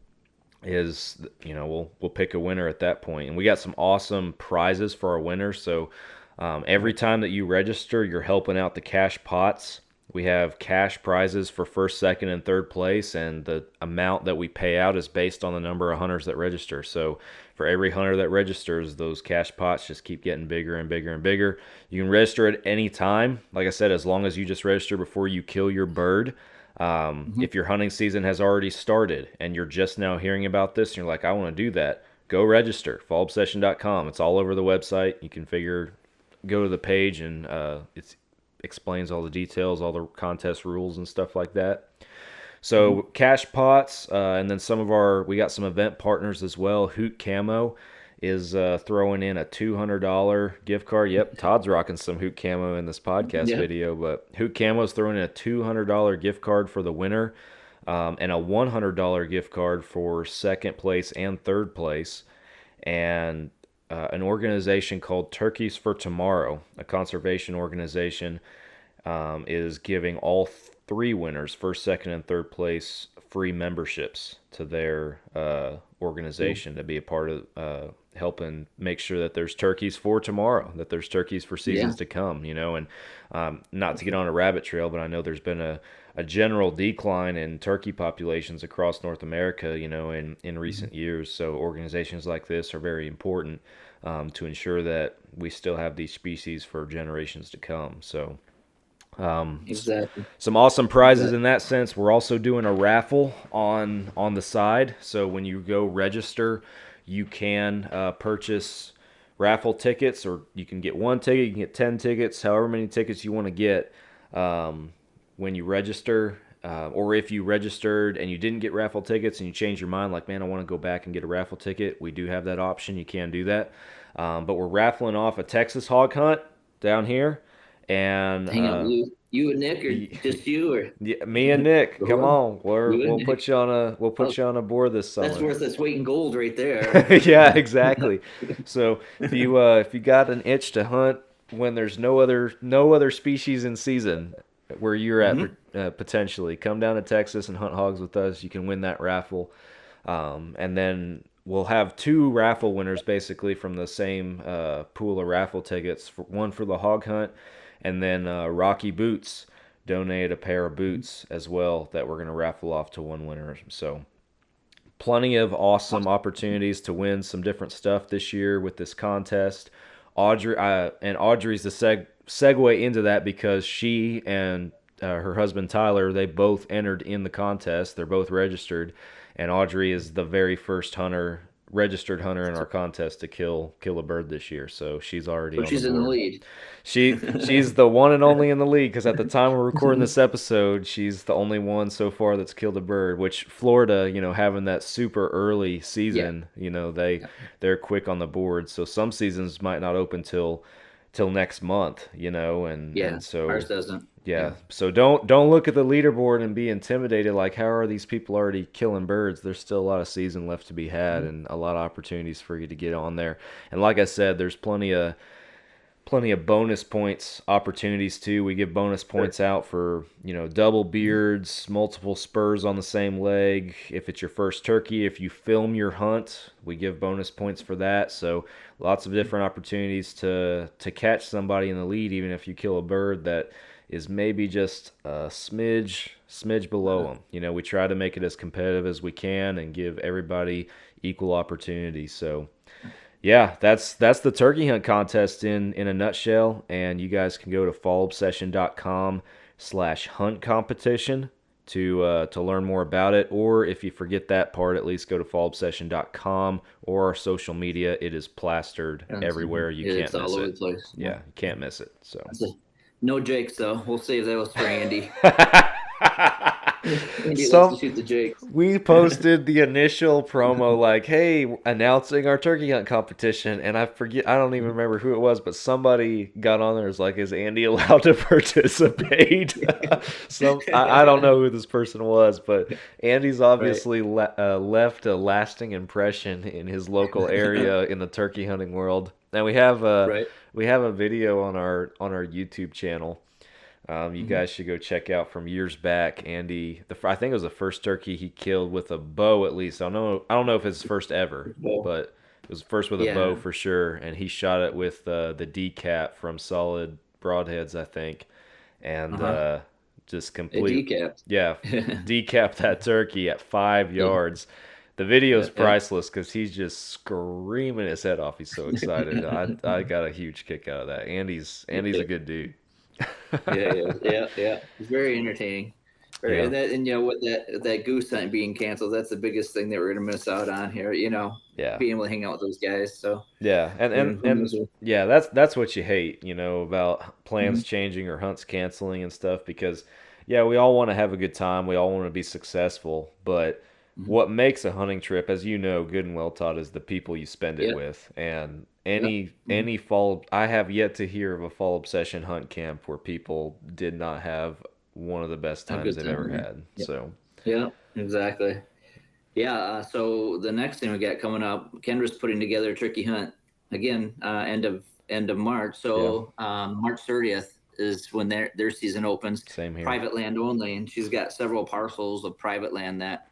pick a winner at that point, and we got some awesome prizes for our winners. So every time that you register, you're helping out the cash pots. We have cash prizes for first, second, and third place, and the amount that we pay out is based on the number of hunters that register. So for every hunter that registers, those cash pots just keep getting bigger and bigger and bigger. You can register at any time. Like I said, as long as you just register before you kill your bird. If your hunting season has already started and you're just now hearing about this and you're like, I want to do that, go register. fallobsession.com. It's all over the website. You can go to the page, and it explains all the details, all the contest rules and stuff like that. So cash pots, and then we got some event partners as well. Hoot Camo is throwing in a $200 gift card. Yep, Todd's rocking some Hoot Camo in this podcast video, but Hoot Camo is throwing in a $200 gift card for the winner, and a $100 gift card for second place and third place, and an organization called Turkeys for Tomorrow, a conservation organization, is giving all three winners, first, second, and third place, free memberships to their organization to be a part of helping make sure that there's turkeys for tomorrow, that there's turkeys for seasons to come, and not to get on a rabbit trail, but I know there's been a general decline in turkey populations across North America, in recent years. So organizations like this are very important to ensure that we still have these species for generations to come. So Exactly. some awesome prizes in that sense. We're also doing a raffle on the side. So when you go register, you can purchase raffle tickets, or you can get one ticket, you can get 10 tickets, however many tickets you want to get when you register. Or if you registered and you didn't get raffle tickets and you change your mind, like, man, I want to go back and get a raffle ticket, we do have that option. You can do that. But we're raffling off a Texas hog hunt down here. And Hang on, you and Nick, or just you, or yeah, me and Nick, come on, we'll put you on a board this summer. that's worth its weight in gold right there. Yeah, exactly. So if you got an itch to hunt when there's no other species in season where you're at, potentially come down to Texas and hunt hogs with us. You can win that raffle, and then we'll have two raffle winners basically from the same pool of raffle tickets. One for the hog hunt. And then Rocky Boots donate a pair of boots as well that we're going to raffle off to one winner. So plenty of awesome opportunities to win some different stuff this year with this contest. Audrey's the segue into that because she and her husband Tyler, they both entered in the contest. They're both registered, and Audrey is the very first registered hunter in our contest to kill a bird this year. So she's already on she's the in the board. lead. She's the one and only in the league because at the time we're recording this episode, she's the only one so far that's killed a bird. Which Florida, having that super early season, they're quick on the board. So some seasons might not open till next month, and so ours doesn't. Yeah. So don't look at the leaderboard and be intimidated. Like, how are these people already killing birds? There's still a lot of season left to be had and a lot of opportunities for you to get on there. And like I said, there's plenty of bonus points opportunities too. We give bonus points out for, double beards, multiple spurs on the same leg. If it's your first turkey, if you film your hunt, we give bonus points for that. So lots of different opportunities to catch somebody in the lead, even if you kill a bird that is maybe just a smidge below them. We try to make it as competitive as we can and give everybody equal opportunity. So yeah, that's the turkey hunt contest in a nutshell. And you guys can go to fallobsession.com/hunt competition to learn more about it. Or if you forget that part, at least go to fallobsession.com or our social media. It is plastered everywhere. You can't miss it. It's all over the place. Yeah, you can't miss it. So. No jakes, though. We'll save those for Andy. Andy likes to shoot the jakes. We posted the initial promo like, hey, announcing our turkey hunt competition, and I don't even remember who it was, but somebody got on there and was like, is Andy allowed to participate? I don't know who this person was, but Andy's obviously left a lasting impression in his local area in the turkey hunting world. Now we have a video on our YouTube channel. You guys should go check out from years back. Andy, I think it was the first turkey he killed with a bow, at least. I don't know if it's his first ever, but it was first with a bow for sure. And he shot it with the decap from Solid Broadheads, I think, and just complete decap that turkey at 5 yards. The video is priceless because he's just screaming his head off. He's so excited. I got a huge kick out of that. Andy's a good dude. yeah. It's very entertaining. And with that goose hunt being canceled, that's the biggest thing that we're gonna miss out on here. Being able to hang out with those guys. So and that's what you hate, about plans changing or hunts canceling and stuff. Because we all want to have a good time. We all want to be successful, but what makes a hunting trip, as you know, good and well taught, is the people you spend it with. And any fall, I have yet to hear of a Fall Obsession hunt camp where people did not have one of the best times they've ever had. So exactly. So the next thing we got coming up, Kendra's putting together a turkey hunt again, end of March. So March 30th is when their season opens. Same here. Private land only, and she's got several parcels of private land that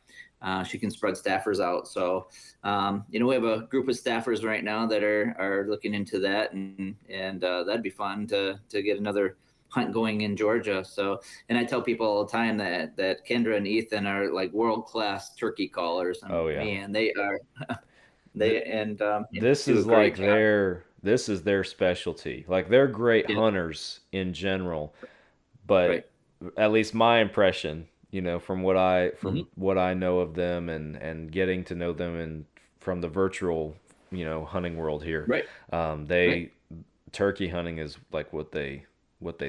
she can spread staffers out. So, we have a group of staffers right now that are looking into that, and that'd be fun to get another hunt going in Georgia. So, and I tell people all the time that Kendra and Ethan are like world-class turkey callers. And man, they are. This is like this is their specialty. Like, they're great hunters in general, but at least my impression, from what I know of them and getting to know them and from the virtual, hunting world here. Turkey hunting is like what they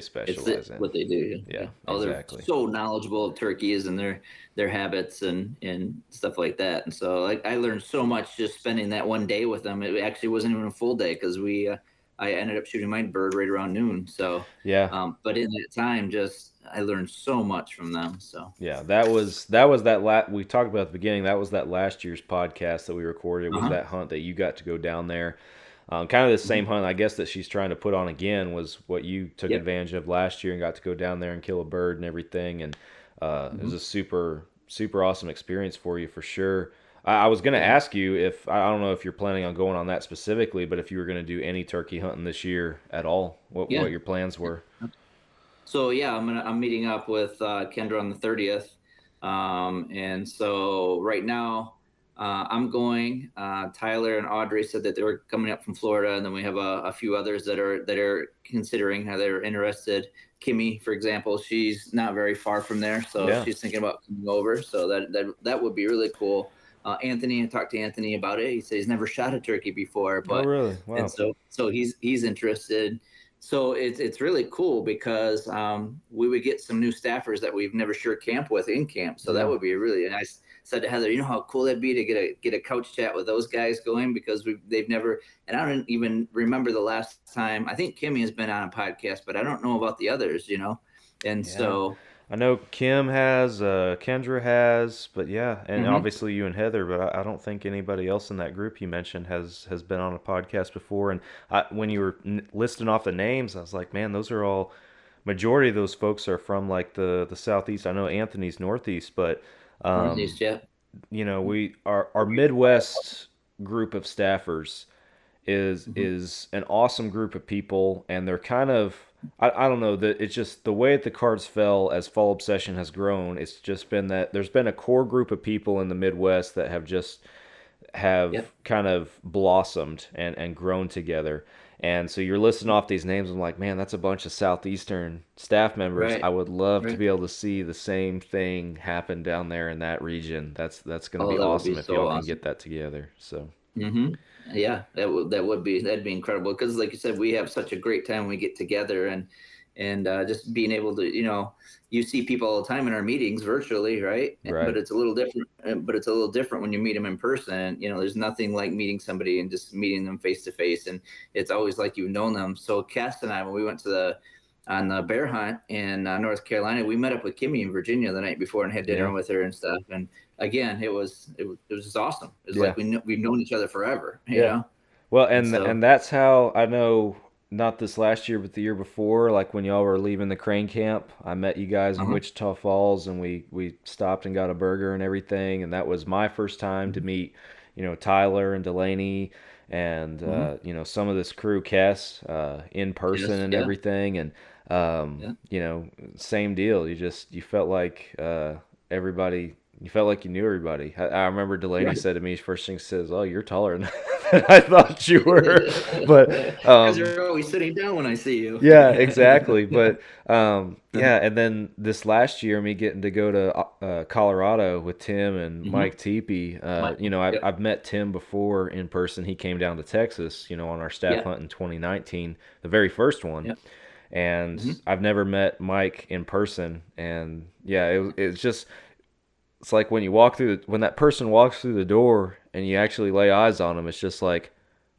specialize in. What they do. Yeah, exactly. They're so knowledgeable of turkeys and their habits and stuff like that. And so I learned so much just spending that one day with them. It actually wasn't even a full day because I ended up shooting my bird right around noon. So but in that time, I learned so much from them. So that was we talked about at the beginning. That was that last year's podcast that we recorded. Was that hunt that you got to go down there? Kind of the same hunt, I guess, that she's trying to put on again was what you took advantage of last year and got to go down there and kill a bird and everything. And it was a super, super awesome experience for you for sure. I was going to ask you if, I don't know if you're planning on going on that specifically, but if you were going to do any turkey hunting this year at all, what your plans were. So yeah, I'm meeting up with Kendra on the 30th, and so right now I'm going. Tyler and Audrey said that they were coming up from Florida, and then we have a few others that are considering how they're interested. Kimmy, for example, she's not very far from there, so Yeah. she's thinking about coming over. So that would be really cool. Anthony, I talked to Anthony about it. He said he's never shot a turkey before, but Oh, really? Wow. and so he's interested. So it's really cool because we would get some new staffers that we've never shared camp with in camp. So that would be really nice. Said to Heather, you know how cool that'd be to get a couch chat with those guys going, because they've never, and I don't even remember the last time. I think Kimmy has been on a podcast, but I don't know about the others, and so. I know Kim has, Kendra has, but yeah, and obviously you and Heather, but I don't think anybody else in that group you mentioned has been on a podcast before. And when you were listing off the names, I was like, man, those are all, majority of those folks are from like the Southeast. I know Anthony's Northeast, but Northeast, yeah. our Midwest group of staffers is an awesome group of people, and they're kind of, I don't know, that it's just the way that the cards fell as Fall Obsession has grown. It's just been that there's been a core group of people in the Midwest that have kind of blossomed and grown together. And so you're listing off these names. I'm like, man, that's a bunch of Southeastern staff members. Right. I would love to be able to see the same thing happen down there in that region. That's going to be that would awesome be if so y'all awesome. can get that together. So. Yeah, that'd be incredible, because like you said, we have such a great time when we get together, and just being able to, you see people all the time in our meetings virtually, right? Right. But it's a little different when you meet them in person. There's nothing like meeting somebody and just meeting them face to face, and it's always like you've known them. So Cass and I, when we went on the bear hunt in North Carolina, we met up with Kimmy in Virginia the night before and had dinner with her and stuff. And again, it was just awesome. It was like we've known each other forever, you know? Well, and that's how I know, not this last year, but the year before, like when y'all were leaving the crane camp, I met you guys in Wichita Falls, and we stopped and got a burger and everything. And that was my first time to meet, Tyler and Delaney and, some of this crew, Kess, in person and everything. And, same deal. You felt like everybody. You felt like you knew everybody. I remember Delaney said to me, first thing she says, "Oh, you're taller than I thought you were." But because you're always sitting down when I see you. Yeah, exactly. But and then this last year, me getting to go to Colorado with Tim and Mike Teepee. I've met Tim before in person. He came down to Texas, on our staff hunt in 2019, the very first one. Yep. And I've never met Mike in person. And it's just. It's like when that person walks through the door and you actually lay eyes on him, it's just like,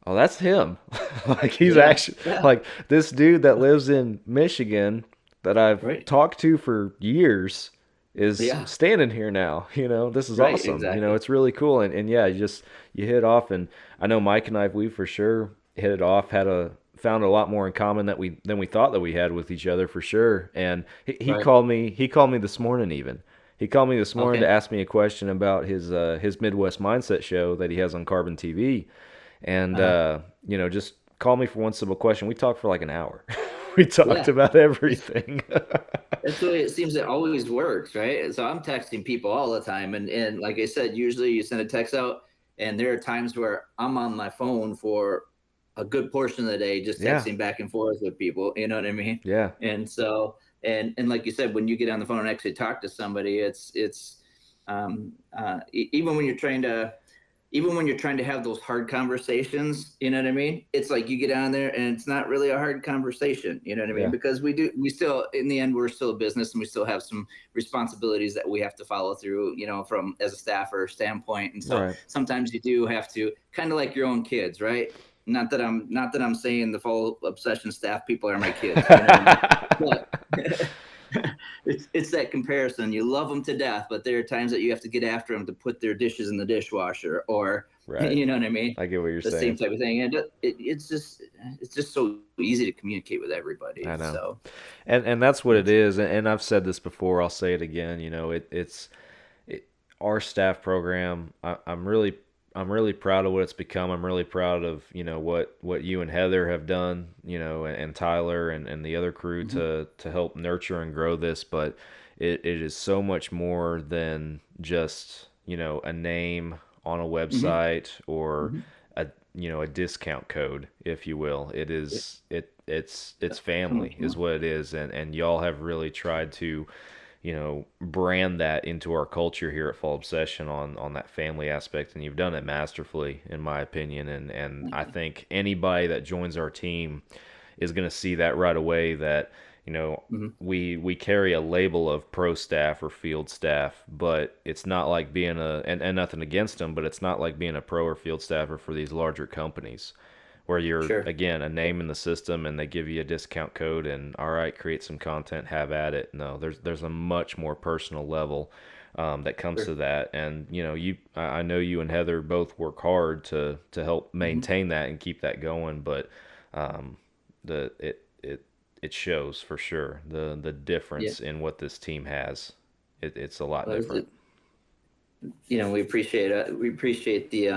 oh, that's him. Like he's actually like this dude that lives in Michigan that I've talked to for years is standing here now. This is awesome. Exactly. It's really cool. And you hit off, and I know Mike and we for sure hit it off, found a lot more in common than we thought that we had with each other for sure. And he called me this morning even. He called me this morning to ask me a question about his Midwest Mindset show that he has on Carbon TV, and just call me for one simple question. We talked for like an hour. We talked about everything. That's the way it seems it always works, right? So I'm texting people all the time, and like I said, usually you send a text out, and there are times where I'm on my phone for a good portion of the day, just texting back and forth with people. You know what I mean? Yeah. And so. And like you said, when you get on the phone and actually talk to somebody, it's even when you're trying to have those hard conversations, you know what I mean? It's like you get on there and it's not really a hard conversation, you know what I mean? Yeah. Because we still, in the end, we're still a business, and we still have some responsibilities that we have to follow through, from as a staffer standpoint. And so sometimes you do have to, kind of like your own kids, right? Not that I'm saying the Fall Obsession staff people are my kids, you know what I mean? But it's that comparison. You love them to death, but there are times that you have to get after them to put their dishes in the dishwasher, or you know what I mean? I get what you're saying. The same type of thing, and it's just so easy to communicate with everybody. I know. So, and that's what it is. And I've said this before. I'll say it again. It's our staff program. I'm really proud of what it's become. I'm really proud of, what you and Heather have done, and Tyler and the other crew to help nurture and grow this. But it is so much more than just, a name on a website or a discount code, if you will. It is it's family is what it is, and y'all have really tried to brand that into our culture here at Fall Obsession on that family aspect, and you've done it masterfully, in my opinion. And I think anybody that joins our team is going to see that right away, that we carry a label of pro staff or field staff, but it's not like being and nothing against them, but it's not like being a pro or field staffer for these larger companies, where you're again a name in the system and they give you a discount code and all right, create some content, have at it. No, there's a much more personal level that comes to that. And I know you and Heather both work hard to help maintain that and keep that going, but it shows for sure the difference in what this team has. It's a lot different. We appreciate it. We appreciate the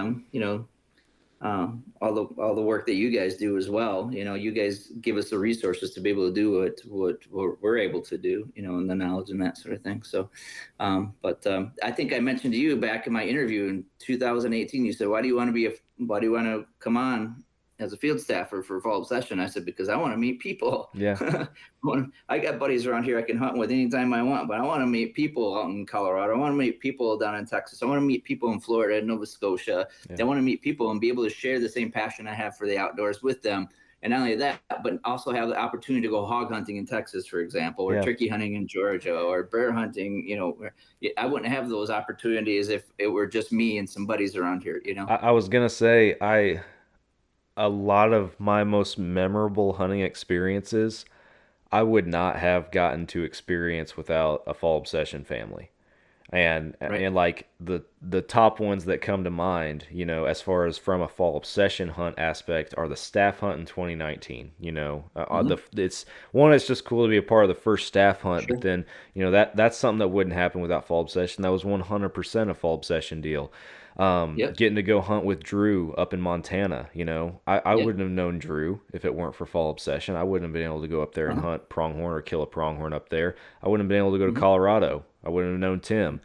all the work that you guys do as well. You guys give us the resources to be able to do what we're able to do, and the knowledge and that sort of thing. So, but I think I mentioned to you back in my interview in 2018, you said, why do you want to come on as a field staffer for Fall Obsession? I said, because I want to meet people. Yeah. I got buddies around here I can hunt with anytime I want, but I want to meet people out in Colorado. I want to meet people down in Texas. I want to meet people in Florida and Nova Scotia. Yeah. I want to meet people and be able to share the same passion I have for the outdoors with them. And not only that, but also have the opportunity to go hog hunting in Texas, for example, or turkey hunting in Georgia, or bear hunting. I wouldn't have those opportunities if it were just me and some buddies around here. I was gonna say, a lot of my most memorable hunting experiences I would not have gotten to experience without a Fall Obsession family. And like the top ones that come to mind, as far as from a Fall Obsession hunt aspect, are the staff hunt in 2019. It's just cool to be a part of the first staff hunt, but then that's something that wouldn't happen without Fall Obsession. That was 100% a Fall Obsession deal. Getting to go hunt with Drew up in Montana, I wouldn't have known Drew if it weren't for Fall Obsession. I wouldn't have been able to go up there and hunt pronghorn or kill a pronghorn up there. I wouldn't have been able to go to Colorado. I wouldn't have known Tim.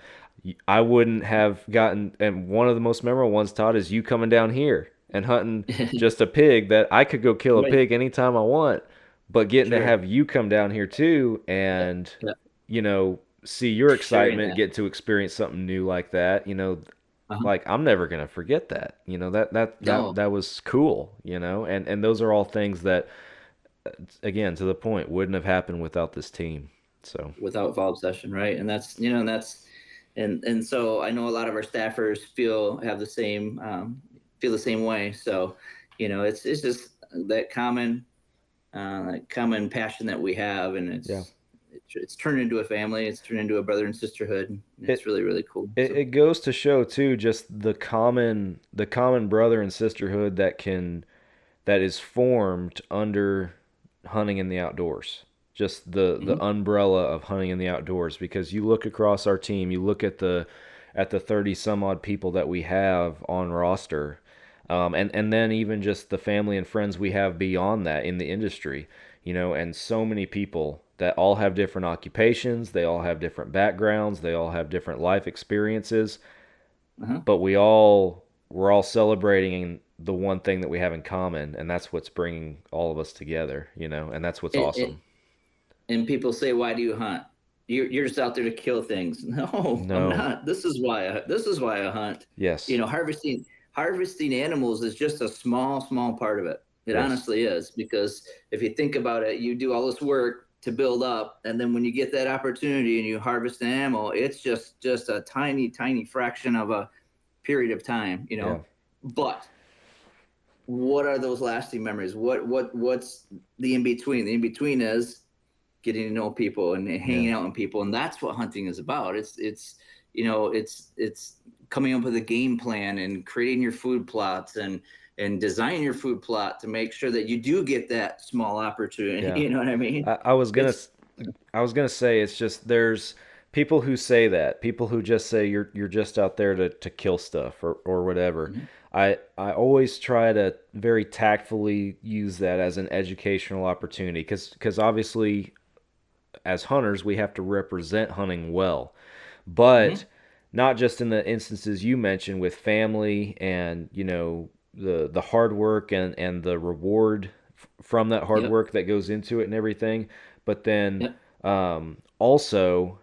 I wouldn't have gotten, and one of the most memorable ones, Todd, is you coming down here and hunting just a pig that I could go kill a pig anytime I want, but getting to have you come down here too and, see your excitement, get to experience something new like that, like I'm never gonna forget that. That was cool. And those are all things that, again, to the point, wouldn't have happened without this team. So without Fall Obsession, right? And that's and so I know a lot of our staffers feel the same way. So it's just that common passion that we have, and it's turned into a family. It's turned into a brother and sisterhood. It's really, really cool. It goes to show too, just the common brother and sisterhood that is formed under hunting in the outdoors. Just the umbrella of hunting in the outdoors, because you look across our team, you look at the 30 some odd people that we have on roster, and then even just the family and friends we have beyond that in the industry, and so many people that all have different occupations, they all have different backgrounds, they all have different life experiences, but we're all celebrating the one thing that we have in common, and that's what's bringing all of us together, and that's what's awesome. And people say, "Why do you hunt? You're just out there to kill things." No, I'm not. This is why I hunt. Yes. Harvesting animals is just a small part of it. It honestly is, because if you think about it, you do all this work to build up, and then when you get that opportunity and you harvest an animal, it's just a tiny fraction of a period of time, But what are those lasting memories? What's the in between? The in between is getting to know people and hanging out with people, and that's what hunting is about. It's coming up with a game plan and creating your food plots and designing your food plot to make sure that you do get that small opportunity. You know what I mean? I was gonna say, it's just there's people who say that, people who just say you're just out there to kill stuff or whatever. I always try to very tactfully use that as an educational opportunity because obviously as hunters we have to represent hunting well, but not just in the instances you mentioned with family and the hard work and the reward from that hard work that goes into it and everything, but then also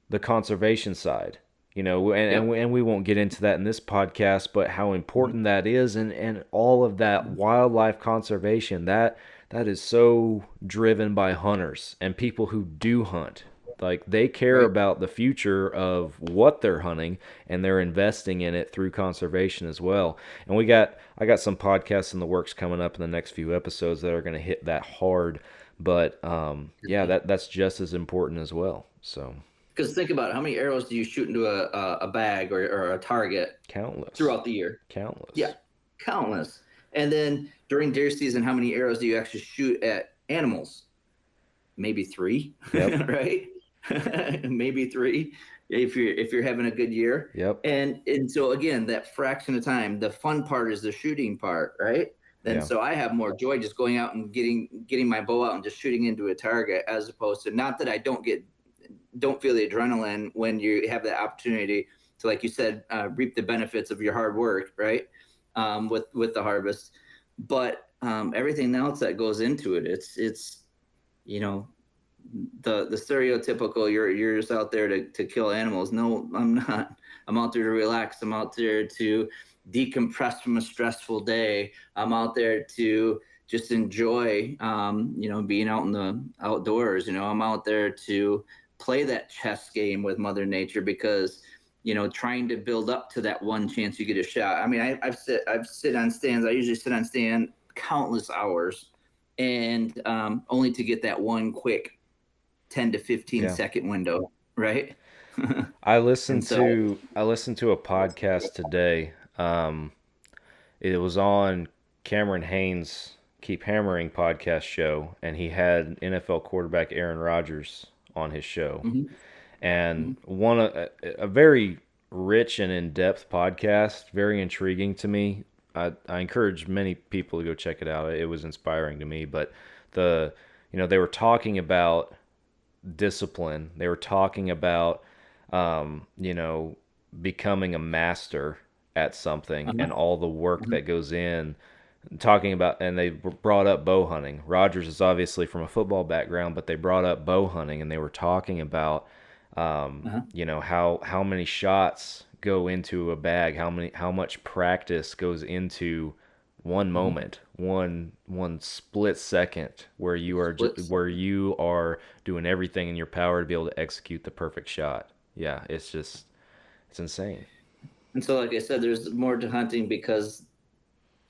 the conservation side, and we won't get into that in this podcast, but how important that is, and all of that wildlife conservation that is so driven by hunters and people who do hunt. Like they care about the future of what they're hunting, and they're investing in it through conservation as well. And I got some podcasts in the works coming up in the next few episodes that are going to hit that hard. But that's just as important as well. So. Because think about it, how many arrows do you shoot into a bag or a target? Countless. Throughout the year. Countless. Yeah, countless. And then during deer season, how many arrows do you actually shoot at animals? Maybe 3, right? Maybe 3 if you're having a good year. Yep. And so again, that fraction of time, the fun part is the shooting part, right? And so I have more joy just going out and getting my bow out and just shooting into a target, as opposed to, not that I don't feel the adrenaline when you have the opportunity to, like you said, reap the benefits of your hard work, right? With the harvest, but everything else that goes into it, it's the stereotypical you're just out there to kill animals. No, I'm not. I'm out there to relax. I'm out there to decompress from a stressful day. I'm out there to just enjoy being out in the outdoors. I'm out there to play that chess game with Mother Nature, because trying to build up to that one chance you get a shot. I mean, I've sit on stands. I usually sit on stand countless hours, and only to get that one quick 10 to 15 second window, right? I listened to a podcast today. It was on Cameron Haynes' Keep Hammering podcast show, and he had NFL quarterback Aaron Rodgers on his show. And a very rich and in-depth podcast, very intriguing to me. I encourage many people to go check it out. It was inspiring to me. But they were talking about discipline. They were talking about becoming a master at something and all the work that goes in. Talking about, and they brought up bow hunting. Rodgers is obviously from a football background, but they brought up bow hunting, and they were talking about how many shots go into a bag, how much practice goes into one moment, one split second where you are doing everything in your power to be able to execute the perfect shot. Yeah, it's insane. And so, like I said, there's more to hunting, because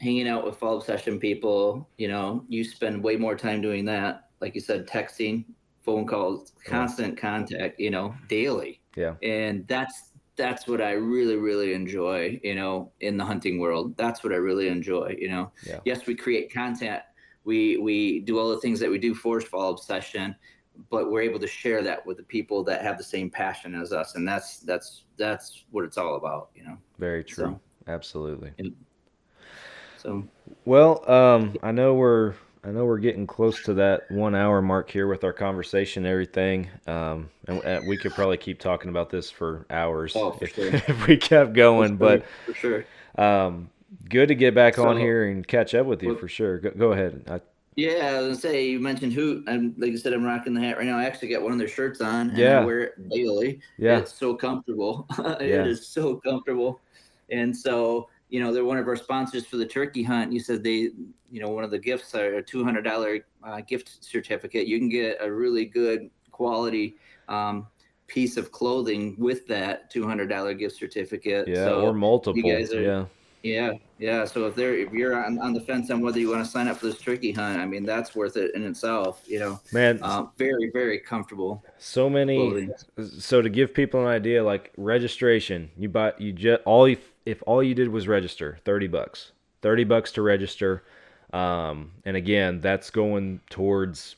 hanging out with Fall Obsession people, you spend way more time doing that. Like you said, texting, phone calls, constant contact, daily. Yeah. And that's what I really, really enjoy, in the hunting world. That's what I really enjoy, Yeah. Yes, we create content. We do all the things that we do for Fall Obsession, but we're able to share that with the people that have the same passion as us. And that's what it's all about, Very true. So, absolutely. Well, I know we're getting close to that 1 hour mark here with our conversation and everything. And we could probably keep talking about this for hours if we kept going. For sure. Good to get back on here and catch up with you for sure. Go ahead. Yeah, I was gonna say, you mentioned Hoot, and like you said, I'm rocking the hat right now. I actually got one of their shirts on, and I wear it daily. Yeah, it's so comfortable. It is so comfortable, and so. They're one of our sponsors for the turkey hunt. You said one of the gifts are a $200 gift certificate. You can get a really good quality piece of clothing with that $200 gift certificate. Yeah, so or multiple. You guys are, yeah. So if you're on the fence on whether you want to sign up for this turkey hunt, I mean, that's worth it in itself. Man, very, very comfortable. So many. Clothing. So to give people an idea, like registration, if all you did was register, $30 to register. And again, that's going towards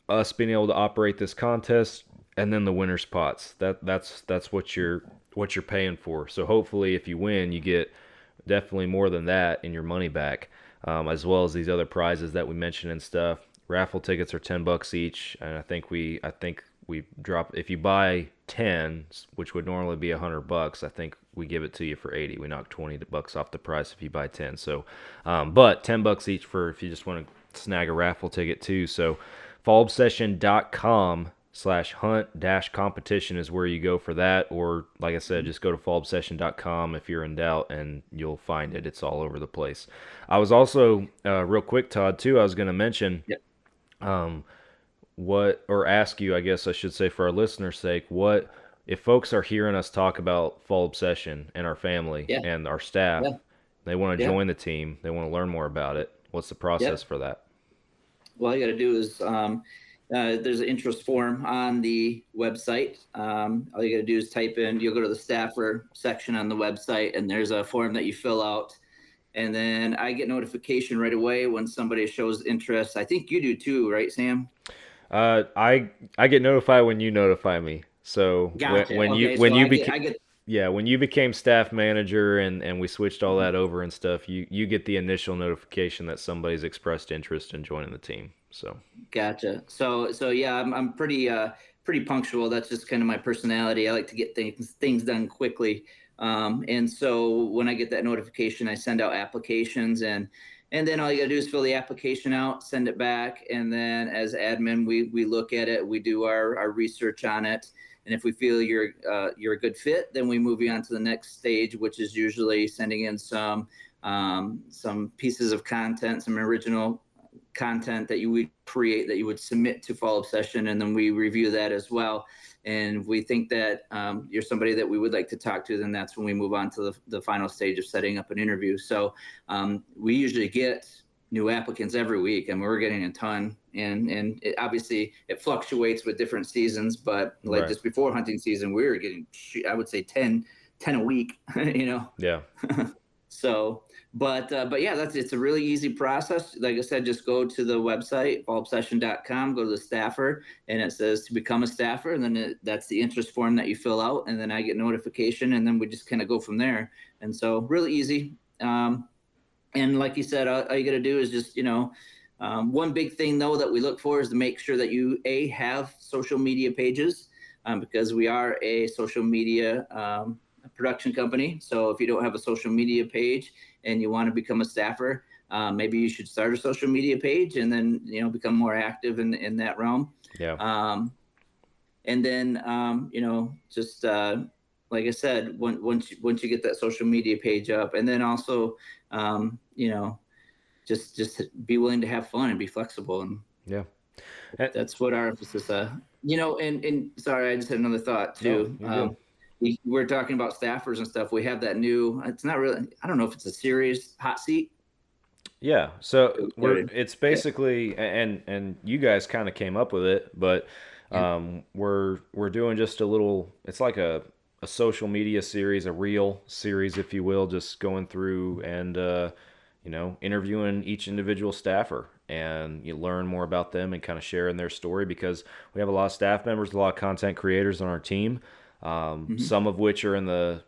us being able to operate this contest, and then the winner's pots. That's what you're paying for. So hopefully, if you win, you get definitely more than that in your money back, as well as these other prizes that we mentioned and stuff. Raffle tickets are $10 each, and I think we drop, if you buy 10, which would normally be $100. I think we give it to you for 80. We knock $20 off the price if you buy 10. So, but $10 each for if you just want to snag a raffle ticket too. So, fallobsession.com/hunt-competition is where you go for that. Or, like I said, just go to fallobsession.com if you're in doubt, and you'll find it. It's all over the place. I was also, real quick, Todd, too, I was going to mention, ask you, I guess I should say, for our listeners' sake, what, if folks are hearing us talk about Fall Obsession and our family and our staff, they want to join the team, they want to learn more about it, what's the process for that? Well, all you got to do is there's an interest form on the website. All you got to do is type in, you'll go to the staffer section on the website, and there's a form that you fill out. And then I get notification right away when somebody shows interest. I think you do too, right, Sam? I get notified when you notify me. So Gotcha. when you became staff manager and we switched all that over and stuff, you get the initial notification that somebody's expressed interest in joining the team. So gotcha. So yeah, I'm pretty punctual. That's just kind of my personality. I like to get things done quickly. And so when I get that notification, I send out applications, and then all you gotta do is fill the application out, send it back, and then as admin, we look at it, we do our research on it, and if we feel you're a good fit, then we move you on to the next stage, which is usually sending in some pieces of content, some original content that you would create, that you would submit to Fall Obsession, and then we review that as well. And if we think that you're somebody that we would like to talk to, then that's when we move on to the final stage of setting up an interview. So we usually get new applicants every week, and we're getting a ton. And it, obviously it fluctuates with different seasons, but like just before hunting season, we were getting, I would say 10 a week, you know? Yeah. So, but yeah, it's a really easy process. Like I said, just go to the website, fallobsession.com, go to the staffer, and it says to become a staffer. And then that's the interest form that you fill out. And then I get notification, and then we just kind of go from there. And so really easy. And like you said, all you got to do is just, one big thing though, that we look for is to make sure that you have social media pages, because we are a social media, production company. So if you don't have a social media page and you want to become a staffer, maybe you should start a social media page and then, become more active in that realm. Yeah. And then, just like I said, once you get that social media page up, and then also, just be willing to have fun and be flexible. And that's what our emphasis, and sorry, I just had another thought too. No, we're talking about staffers and stuff. We have that new, it's not really, I don't know if it's a series, Hot Seat. Yeah. So it's basically, and you guys kind of came up with it, but we're doing just a little, it's like a social media series, a reel series, if you will, just going through and, interviewing each individual staffer, and you learn more about them and kind of sharing their story, because we have a lot of staff members, a lot of content creators on our team. Some of which are in the,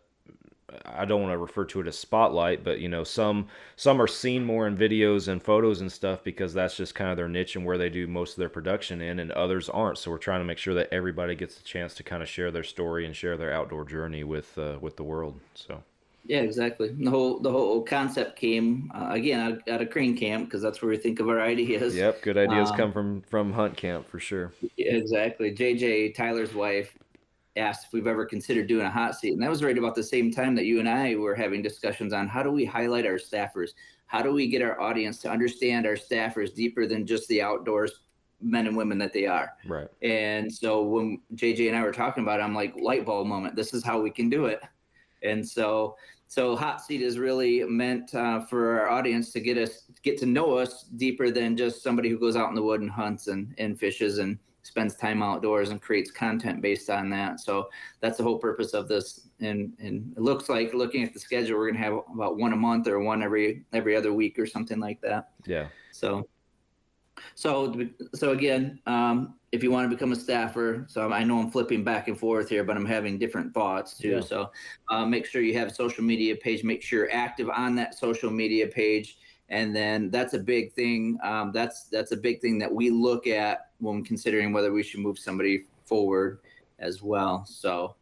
I don't want to refer to it as spotlight, but some are seen more in videos and photos and stuff, because that's just kind of their niche and where they do most of their production in, and others aren't. So we're trying to make sure that everybody gets a chance to kind of share their story and share their outdoor journey with the world. So yeah, exactly. The whole concept came again out of Crane Camp, because that's where we think of our ideas. Yep, good ideas come from Hunt Camp for sure. Exactly. JJ, Tyler's wife, asked if we've ever considered doing a hot seat. And that was right about the same time that you and I were having discussions on how do we highlight our staffers? How do we get our audience to understand our staffers deeper than just the outdoors men and women that they are? Right. And so when JJ and I were talking about it, I'm like, light bulb moment. This is how we can do it. And so hot seat is really meant for our audience to get to know us deeper than just somebody who goes out in the wood and hunts and fishes and spends time outdoors and creates content based on that. So that's the whole purpose of this. And it looks like, looking at the schedule, we're going to have about one a month or one every other week or something like that. Yeah. So So again, if you want to become a staffer, so I know I'm flipping back and forth here, but I'm having different thoughts too. Yeah. So make sure you have a social media page. Make sure you're active on that social media page, and then that's a big thing. That's a big thing that we look at when considering whether we should move somebody forward as well. So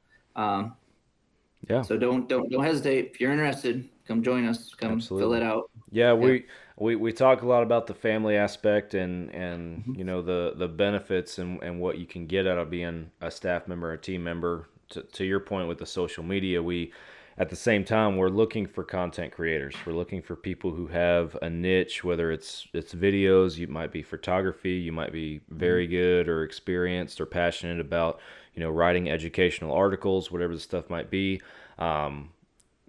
Yeah. So don't hesitate. If you're interested, come join us. Come Absolutely. fill it out. Yeah, we talk a lot about the family aspect and you know the benefits and what you can get out of being a staff member, a team member. To your point with the social media, we at the same time we're looking for content creators. We're looking for people who have a niche, whether it's videos, you might be photography, you might be very good or experienced or passionate about, you know, writing educational articles, whatever the stuff might be.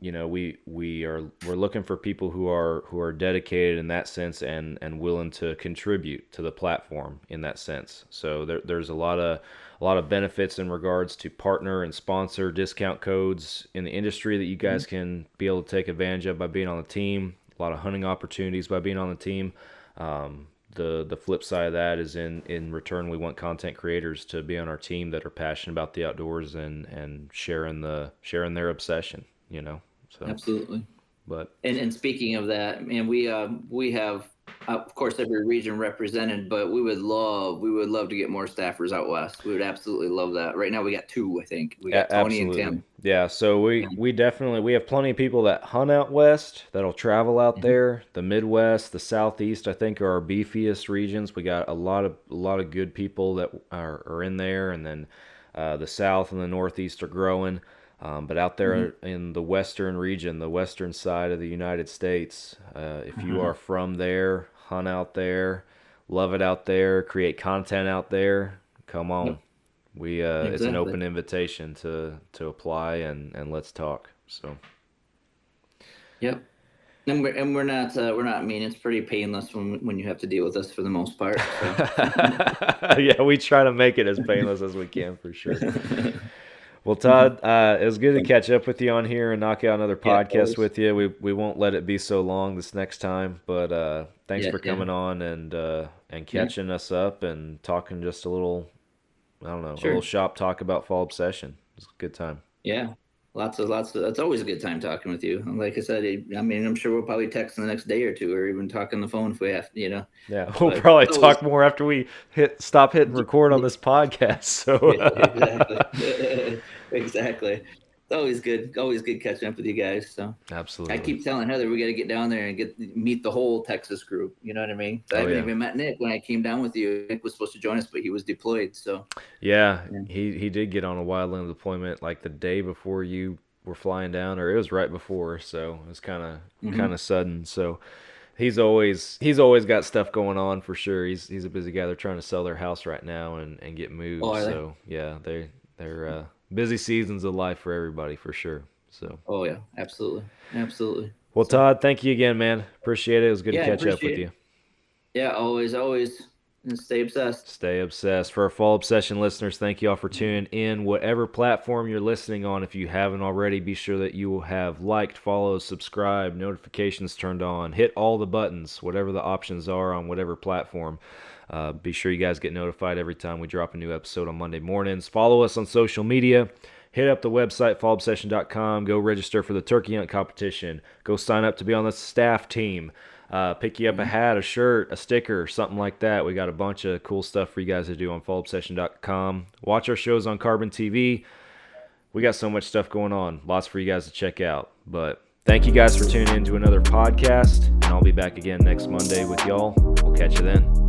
You know, we're looking for people who are dedicated in that sense and willing to contribute to the platform in that sense. So there's a lot of benefits in regards to partner and sponsor discount codes in the industry that you guys can be able to take advantage of by being on the team. A lot of hunting opportunities by being on the team. The flip side of that is in return, we want content creators to be on our team that are passionate about the outdoors and sharing their obsession, you know. So Absolutely. But And speaking of that, man, we have of course every region represented, but we would love to get more staffers out west. We would absolutely love that. Right now we got 2, I think. We got Tony absolutely. and Tim. Yeah, so we definitely have plenty of people that hunt out west that'll travel out there. The Midwest, the Southeast, I think are our beefiest regions. We got a lot of good people that are in there, and then the South and the Northeast are growing. But out there in the western region, the western side of the United States, if you are from there, hunt out there, love it out there, create content out there, come on. We It's an open invitation to apply and let's talk. So Yep. And we're not mean. It's pretty painless when you have to deal with us for the most part. So. Yeah, we try to make it as painless as we can for sure. Well, Todd, it was good to catch up with you on here and knock out another podcast with you. We won't let it be so long this next time, but thanks for coming on and catching us up and talking just a little, I don't know, a little shop talk about Fall Obsession. It was a good time. Yeah, lots of. It's always a good time talking with you. And like I said, I mean, I'm sure we'll probably text in the next day or two, or even talk on the phone if we have, you know. Yeah, we'll probably talk more after we stop hitting record on this podcast. So exactly. Exactly. It's always good catching up with you guys. So absolutely. I keep telling Heather we got to get down there and meet the whole Texas group. You know what I mean? I haven't even met Nick when I came down with you. Nick was supposed to join us, but he was deployed. So yeah. He did get on a wildland deployment like the day before you were flying down, or it was right before. So it was kind of sudden. So he's always got stuff going on for sure. He's a busy guy. They're trying to sell their house right now and get moved. So yeah, they're busy seasons of life for everybody for sure. So. Oh yeah, absolutely. Well, Todd, thank you again, man. Appreciate it. It was good to catch up with you. Yeah, always. And stay obsessed. Stay obsessed. For our Fall Obsession listeners, thank you all for tuning in. Whatever platform you're listening on, if you haven't already, be sure that you will have liked, followed, subscribed, notifications turned on. Hit all the buttons, whatever the options are on whatever platform. Be sure you guys get notified every time we drop a new episode on Monday mornings. Follow us on social media. Hit up the website, fallobsession.com. Go register for the turkey hunt competition. Go sign up to be on the staff team. Pick you up a hat, a shirt, a sticker, something like that. We got a bunch of cool stuff for you guys to do on fallobsession.com. Watch our shows on Carbon TV. We got so much stuff going on. Lots for you guys to check out. But thank you guys for tuning in to another podcast. And I'll be back again next Monday with y'all. We'll catch you then.